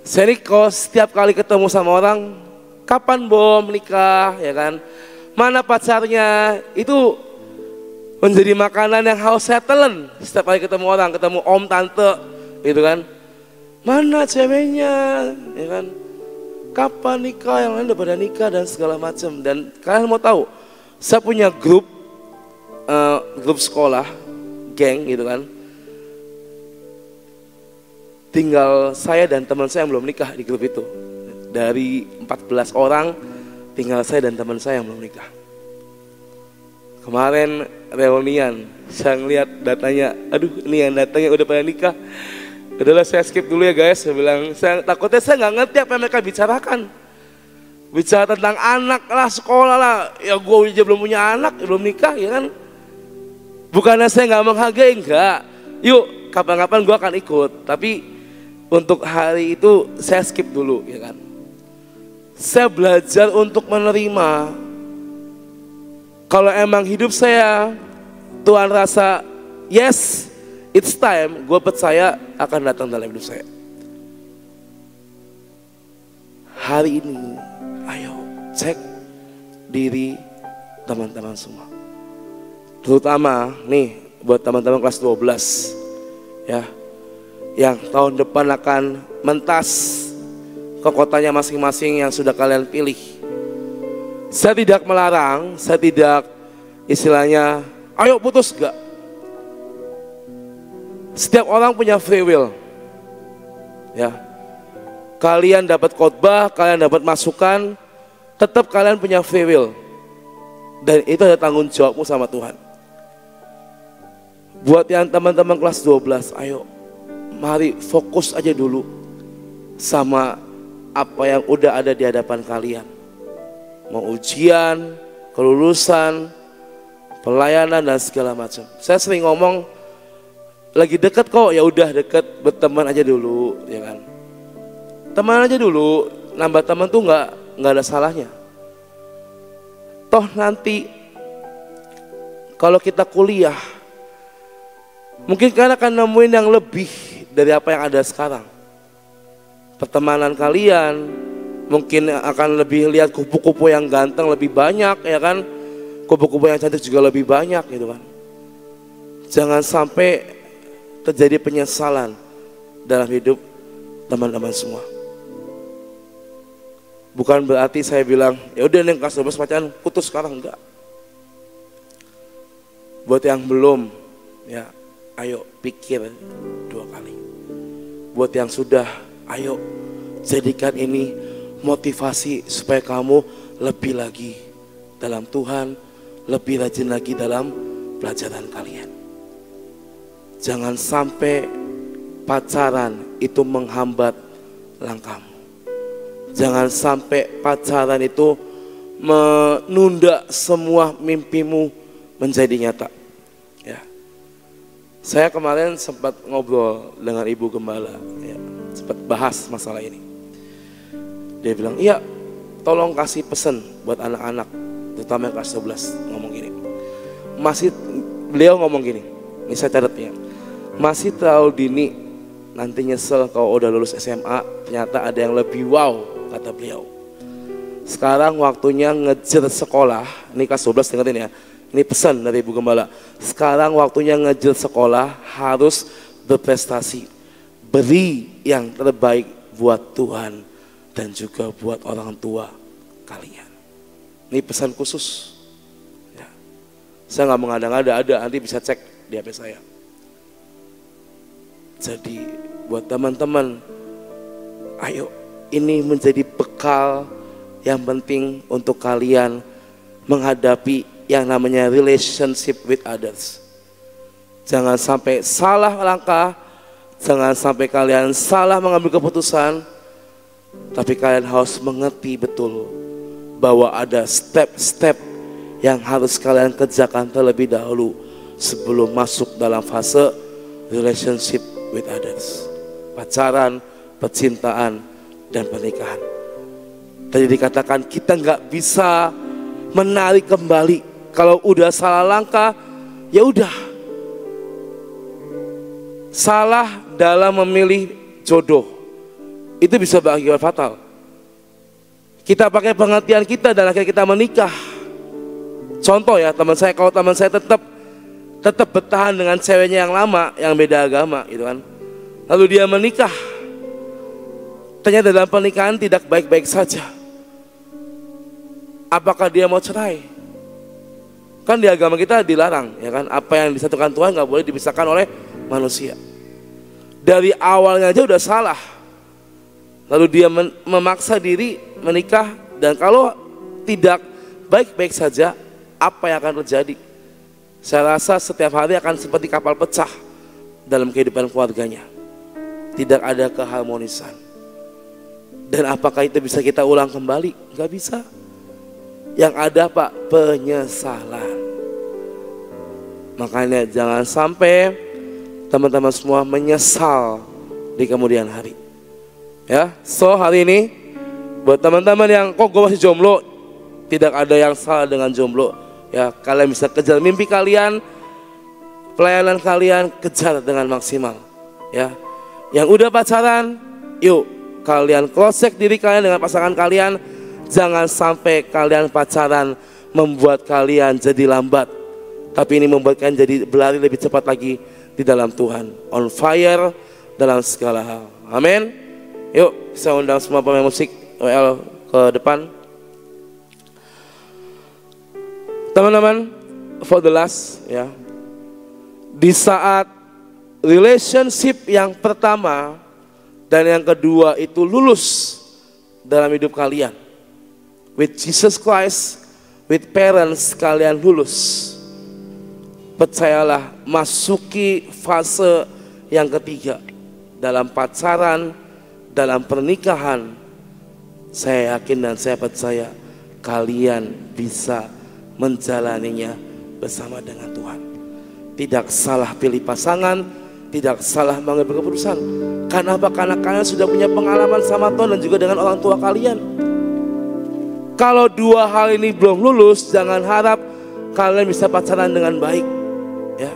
Saya ini kalau setiap kali ketemu sama orang, kapan bom nikah ya kan? Mana pacarnya? Itu menjadi makanan yang harus saya telan setiap kali ketemu orang, ketemu om, tante gitu kan. Mana ceweknya ya kan? Kapan nikah, yang lain udah pada nikah dan segala macam. Dan kalian mau tahu, saya punya grup sekolah, geng gitu kan. Tinggal saya dan teman saya yang belum nikah di grup itu. Dari 14 orang, tinggal saya dan teman saya yang belum nikah. Kemarin reunian, saya ngeliat datanya, aduh ini yang datanya udah pada nikah. Udahlah saya skip dulu ya guys, saya bilang, takutnya saya nggak ngerti apa yang mereka bicarakan. Bicara tentang anak lah, sekolah lah, ya gue aja belum punya anak, belum nikah ya kan. Bukannya saya nggak menghargai, enggak. Yuk kapan-kapan gue akan ikut, tapi untuk hari itu saya skip dulu ya kan. Saya belajar untuk menerima. Kalau emang hidup saya, Tuhan rasa yes, it's time, gue percaya akan datang dalam hidup saya. Hari ini, ayo cek diri teman-teman semua. Terutama nih buat teman-teman kelas 12 ya, yang tahun depan akan mentas ke kotanya masing-masing yang sudah kalian pilih. Saya tidak melarang, saya tidak istilahnya ayo putus, enggak. Setiap orang punya free will. Ya. Kalian dapat khotbah, kalian dapat masukan, tetap kalian punya free will. Dan itu ada tanggung jawabmu sama Tuhan. Buat yang teman-teman kelas 12, ayo mari fokus aja dulu sama apa yang udah ada di hadapan kalian. Mau ujian, kelulusan, pelayanan dan segala macam. Saya sering ngomong, lagi deket kok, ya udah deket, berteman aja dulu, ya kan. Teman aja dulu, nambah teman tuh nggak ada salahnya. Toh nanti kalau kita kuliah, mungkin kalian akan nemuin yang lebih dari apa yang ada sekarang. Pertemanan kalian mungkin akan lebih lihat kupu-kupu yang ganteng lebih banyak, ya kan. Kupu-kupu yang cantik juga lebih banyak gitu kan. Jangan sampai terjadi penyesalan dalam hidup teman-teman semua. Bukan berarti saya bilang, ya udah nih kelas 12 pacaran putus sekarang, enggak. Buat yang belum, ya ayo pikir 2 kali. Buat yang sudah, ayo jadikan ini motivasi supaya kamu lebih lagi dalam Tuhan, lebih rajin lagi dalam pelajaran kalian. Jangan sampai pacaran itu menghambat langkahmu. Jangan sampai pacaran itu menunda semua mimpimu menjadi nyata. Ya. Saya kemarin sempat ngobrol dengan Ibu Gembala, ya, sempat bahas masalah ini. Dia bilang, iya tolong kasih pesan buat anak-anak, terutama yang kelas 12, ngomong gini. Beliau ngomong gini, ini saya catatnya. Masih terlalu dini, nanti nyesel kalau udah lulus SMA, ternyata ada yang lebih wow, kata beliau. Sekarang waktunya ngejar sekolah, ini kelas 12 dengerin ya. Ini pesan dari Ibu Gembala. Sekarang waktunya ngejar sekolah, harus berprestasi. Beri yang terbaik buat Tuhan dan juga buat orang tua kalian. Ini pesan khusus. Ya. Saya nggak mengada-ngada, ada, nanti bisa cek di HP saya. Jadi buat teman-teman, ayo ini menjadi bekal yang penting untuk kalian menghadapi yang namanya relationship with others. Jangan sampai salah langkah, jangan sampai kalian salah mengambil keputusan, tapi kalian harus mengerti betul bahwa ada step-step yang harus kalian kerjakan terlebih dahulu sebelum masuk dalam fase relationship with others. Pacaran, percintaan, dan pernikahan. Tadi dikatakan kita nggak bisa menarik kembali. Kalau udah salah langkah, ya udah. Salah dalam memilih jodoh, itu bisa berakibat fatal. Kita pakai pengertian kita dan akhirnya kita menikah. Contoh ya teman saya, kalau teman saya tetap bertahan dengan ceweknya yang lama, yang beda agama gitu kan. Lalu dia menikah. Ternyata dalam pernikahan tidak baik-baik saja. Apakah dia mau cerai? Kan di agama kita dilarang, ya kan? Apa yang disatukan Tuhan nggak boleh dipisahkan oleh manusia. Dari awalnya aja udah salah. Lalu dia memaksa diri menikah, dan kalau tidak baik-baik saja, apa yang akan terjadi? Saya rasa setiap hari akan seperti kapal pecah dalam kehidupan keluarganya. Tidak ada keharmonisan. Dan apakah itu bisa kita ulang kembali? Gak bisa. Yang ada Pak, penyesalan. Makanya jangan sampai teman-teman semua menyesal di kemudian hari. Ya, so hari ini buat teman-teman yang kok gue masih jomblo, tidak ada yang salah dengan jomblo. Ya, kalian bisa kejar mimpi kalian, pelayanan kalian kejar dengan maksimal. Ya, yang udah pacaran, yuk kalian cross check diri kalian dengan pasangan kalian. Jangan sampai kalian pacaran membuat kalian jadi lambat, tapi ini membuat kalian jadi berlari lebih cepat lagi di dalam Tuhan, on fire dalam segala hal. Amin. Yuk saya undang semua pemain musik WL ke depan. Teman-teman, for the last ya. Di saat relationship yang pertama dan yang kedua itu lulus dalam hidup kalian. With Jesus Christ, with parents kalian lulus. Percayalah, masuki fase yang ketiga. Dalam pacaran, dalam pernikahan, saya yakin dan saya percaya kalian bisa menjalaninya bersama dengan Tuhan. Tidak salah pilih pasangan, tidak salah mengambil keputusan. Karena apa? Karena kalian sudah punya pengalaman sama Tuhan dan juga dengan orang tua kalian. Kalau dua hal ini belum lulus, jangan harap kalian bisa pacaran dengan baik. Ya.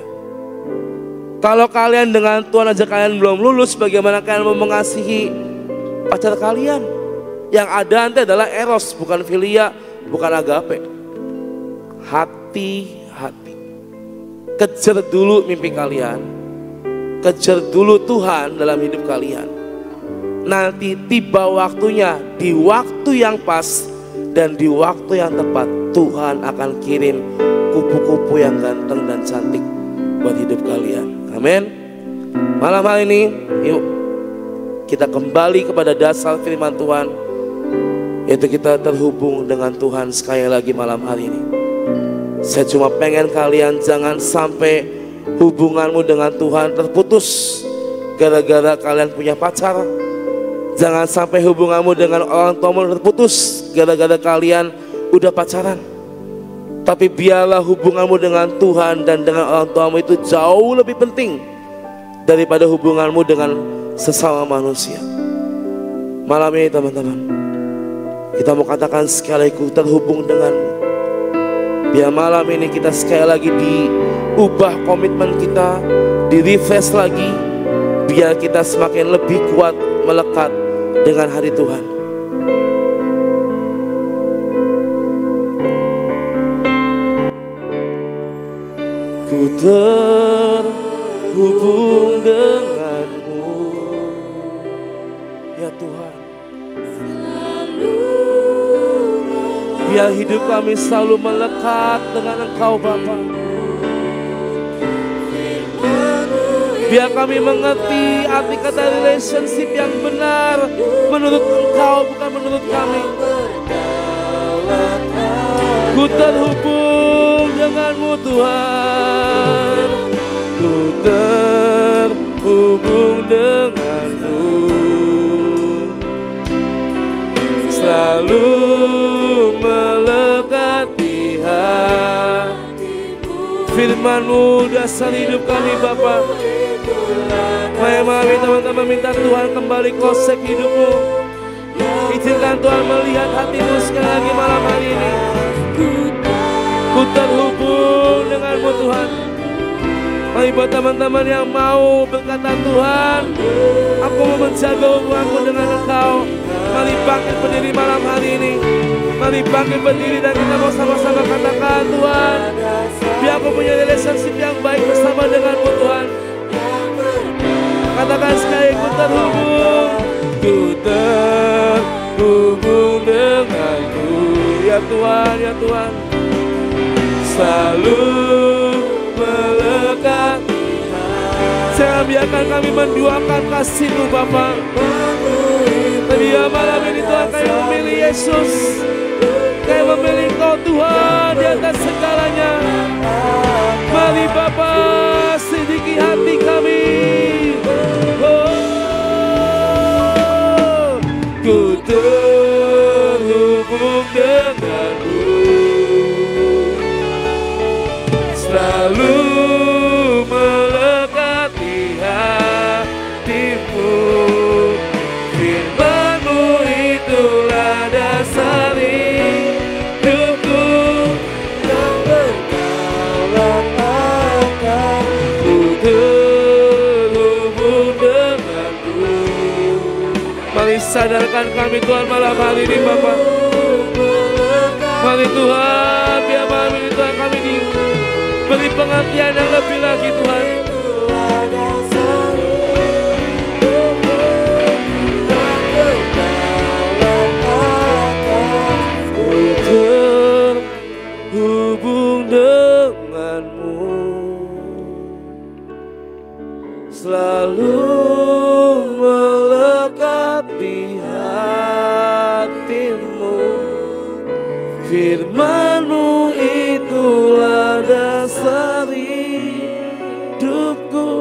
Kalau kalian dengan Tuhan aja kalian belum lulus, bagaimana kalian mau mengasihi pacar kalian? Yang ada nanti adalah eros, bukan filia, bukan agape. Hati-hati. Kejar dulu mimpi kalian. Kejar dulu Tuhan dalam hidup kalian. Nanti tiba waktunya, di waktu yang pas dan di waktu yang tepat, Tuhan akan kirim kupu-kupu yang ganteng dan cantik buat hidup kalian. Amin. Malam hari ini, yuk kita kembali kepada dasar firman Tuhan, yaitu kita terhubung dengan Tuhan sekali lagi malam hari ini. Saya cuma pengen kalian jangan sampai hubunganmu dengan Tuhan terputus gara-gara kalian punya pacar. Jangan sampai hubunganmu dengan orang tuamu terputus gara-gara kalian udah pacaran. Tapi biarlah hubunganmu dengan Tuhan dan dengan orang tuamu itu jauh lebih penting daripada hubunganmu dengan sesama manusia. Malam ini teman-teman, kita mau katakan sekali lagi terhubung denganmu. Biar malam ini kita sekali lagi diubah komitmen kita, di-refresh lagi, biar kita semakin lebih kuat melekat dengan hari Tuhan. Ku terhubung denganmu, ya Tuhan. Biar hidup kami selalu melekat dengan Engkau Bapa. Biar kami mengerti arti kata relationship yang benar menurut Engkau, bukan menurut kami. Ku terhubung denganmu Tuhan. Ku terhubung denganmu. Selalu melekat di hatimu. Firman-Mu dasar hidup kami Bapa. Mari teman-teman minta Tuhan kembali kosek hidupmu. Izinkan Tuhan melihat hatimu sekali lagi malam hari ini. Ku terhubung denganmu Tuhan. Mari buat teman-teman yang mau berkata Tuhan, aku mau menjaga hubunganku dengan Engkau. Mari bangkit berdiri malam hari ini. Mari bangkit berdiri dan kita mau sama-sama katakan Tuhan, biar aku punya relationship yang baik bersama denganmu Tuhan. Katakan sekali, ku terhubung denganmu, ya Tuhan, ya Tuhan. Selalu melekat. Jangan biarkan kami menduakan kasih-Mu Bapa. Tapi ya malam ini Tuhan, kami memilih Yesus. Kami memilih Engkau Tuhan di atas segalanya. Mari Bapa, sedikit hati kami. Ku terhubung denganmu, selalu melekat di hatimu. Firman-Mu itulah dasar hidupku yang bertolak akan. Ku terhubung denganmu. Mari sadarkan kami Tuhan malam hari ini Bapa. Mari Tuhan, biar malam ini Tuhan kami diberi pengertian yang lebih lagi Tuhan. Ku terhubung Firman-Mu itulah dasar hidupku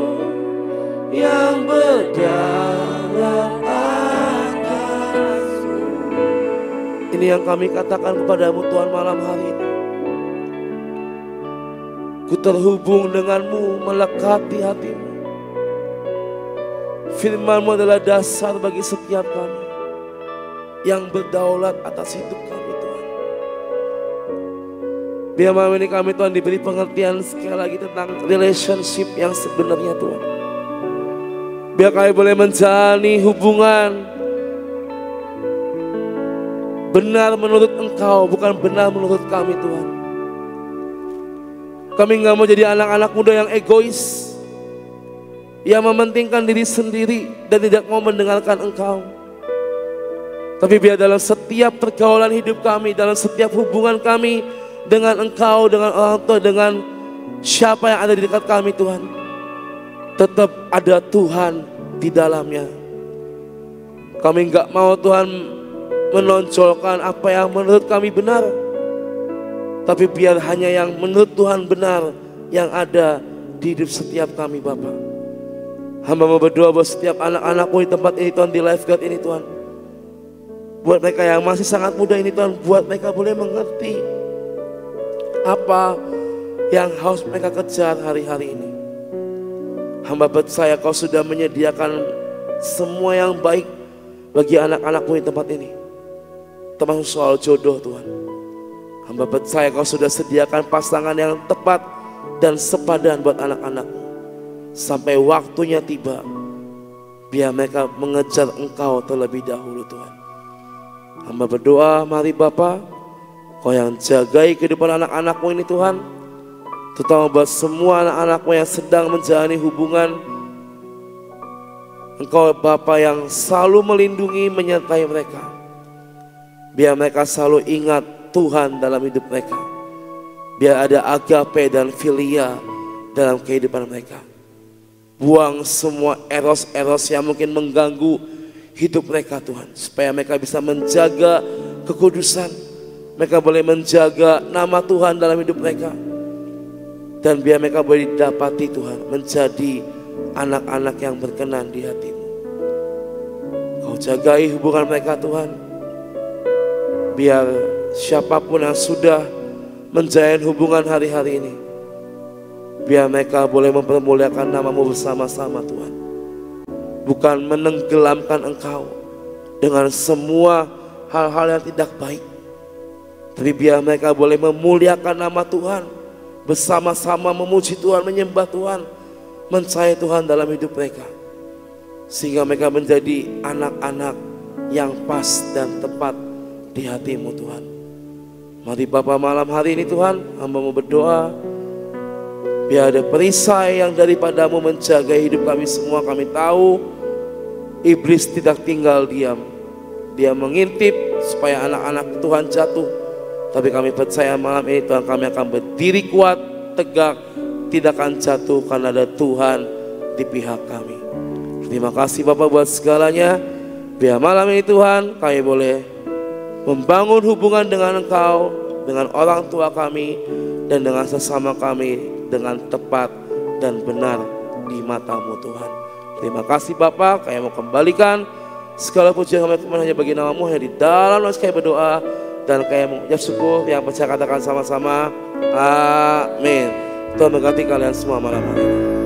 yang berdaulat atas. Ini yang kami katakan kepadamu Tuhan malam hari ini. Ku terhubung denganmu, melekat di hatimu. Firman-Mu adalah dasar bagi setiap kami yang berdaulat atas hidup kami Tuhan. Biar malam ini kami Tuhan diberi pengertian sekali lagi tentang relationship yang sebenarnya Tuhan. Biar kami boleh menjalani hubungan benar menurut Engkau, bukan benar menurut kami Tuhan. Kami gak mau jadi anak-anak muda yang egois, yang mementingkan diri sendiri dan tidak mau mendengarkan Engkau. Tapi biar dalam setiap pergaulan hidup kami, dalam setiap hubungan kami dengan Engkau, dengan orang tua, dengan siapa yang ada di dekat kami Tuhan, tetap ada Tuhan di dalamnya. Kami gak mau Tuhan menonjolkan apa yang menurut kami benar, tapi biar hanya yang menurut Tuhan benar yang ada di hidup setiap kami Bapa. Hamba mau berdoa buat setiap anak-anakmu di tempat ini Tuhan, di Life God ini Tuhan. Buat mereka yang masih sangat muda ini Tuhan, buat mereka boleh mengerti apa yang harus mereka kejar hari-hari ini. Hamba percaya Kau sudah menyediakan semua yang baik bagi anak-anakmu di tempat ini, termasuk soal jodoh Tuhan. Hamba percaya Kau sudah sediakan pasangan yang tepat dan sepadan buat anak-anakmu. Sampai waktunya tiba, biar mereka mengejar Engkau terlebih dahulu Tuhan. Hamba berdoa, mari Bapa, Kau yang jagai kehidupan anak-anakmu ini Tuhan, terutama buat semua anak-anakmu yang sedang menjalani hubungan. Engkau Bapa yang selalu melindungi, menyertai mereka. Biar mereka selalu ingat Tuhan dalam hidup mereka. Biar ada agape dan filia dalam kehidupan mereka. Buang semua eros-eros yang mungkin mengganggu hidup mereka Tuhan, supaya mereka bisa menjaga kekudusan. Mereka boleh menjaga nama Tuhan dalam hidup mereka. Dan biar mereka boleh didapati Tuhan menjadi anak-anak yang berkenan di hati-Mu. Kau jagai hubungan mereka Tuhan. Biar siapapun yang sudah menjalin hubungan hari-hari ini, biar mereka boleh mempermuliakan nama-Mu bersama-sama Tuhan. Bukan menenggelamkan Engkau dengan semua hal-hal yang tidak baik, tapi biar mereka boleh memuliakan nama Tuhan, bersama-sama memuji Tuhan, menyembah Tuhan, mencari Tuhan dalam hidup mereka. Sehingga mereka menjadi anak-anak yang pas dan tepat di hati-Mu Tuhan. Mari Bapa malam hari ini Tuhan, hamba mau berdoa, biar ada perisai yang daripada-Mu menjaga hidup kami semua. Kami tahu iblis tidak tinggal diam. Dia mengintip supaya anak-anak Tuhan jatuh. Tapi kami percaya malam ini Tuhan, kami akan berdiri kuat, tegak, tidak akan jatuh karena ada Tuhan di pihak kami. Terima kasih Bapak buat segalanya. Biar malam ini Tuhan, kami boleh membangun hubungan dengan Engkau, dengan orang tua kami, dan dengan sesama kami dengan tepat dan benar di mata-Mu Tuhan. Terima kasih Bapak, kami mau kembalikan segala pujian kami hanya bagi nama-Mu, hanya di dalam nama kami berdoa dan kami mengucap syukur. Yang percaya katakan sama-sama, amin. Tuhan memberkati kalian semua malam hari ini.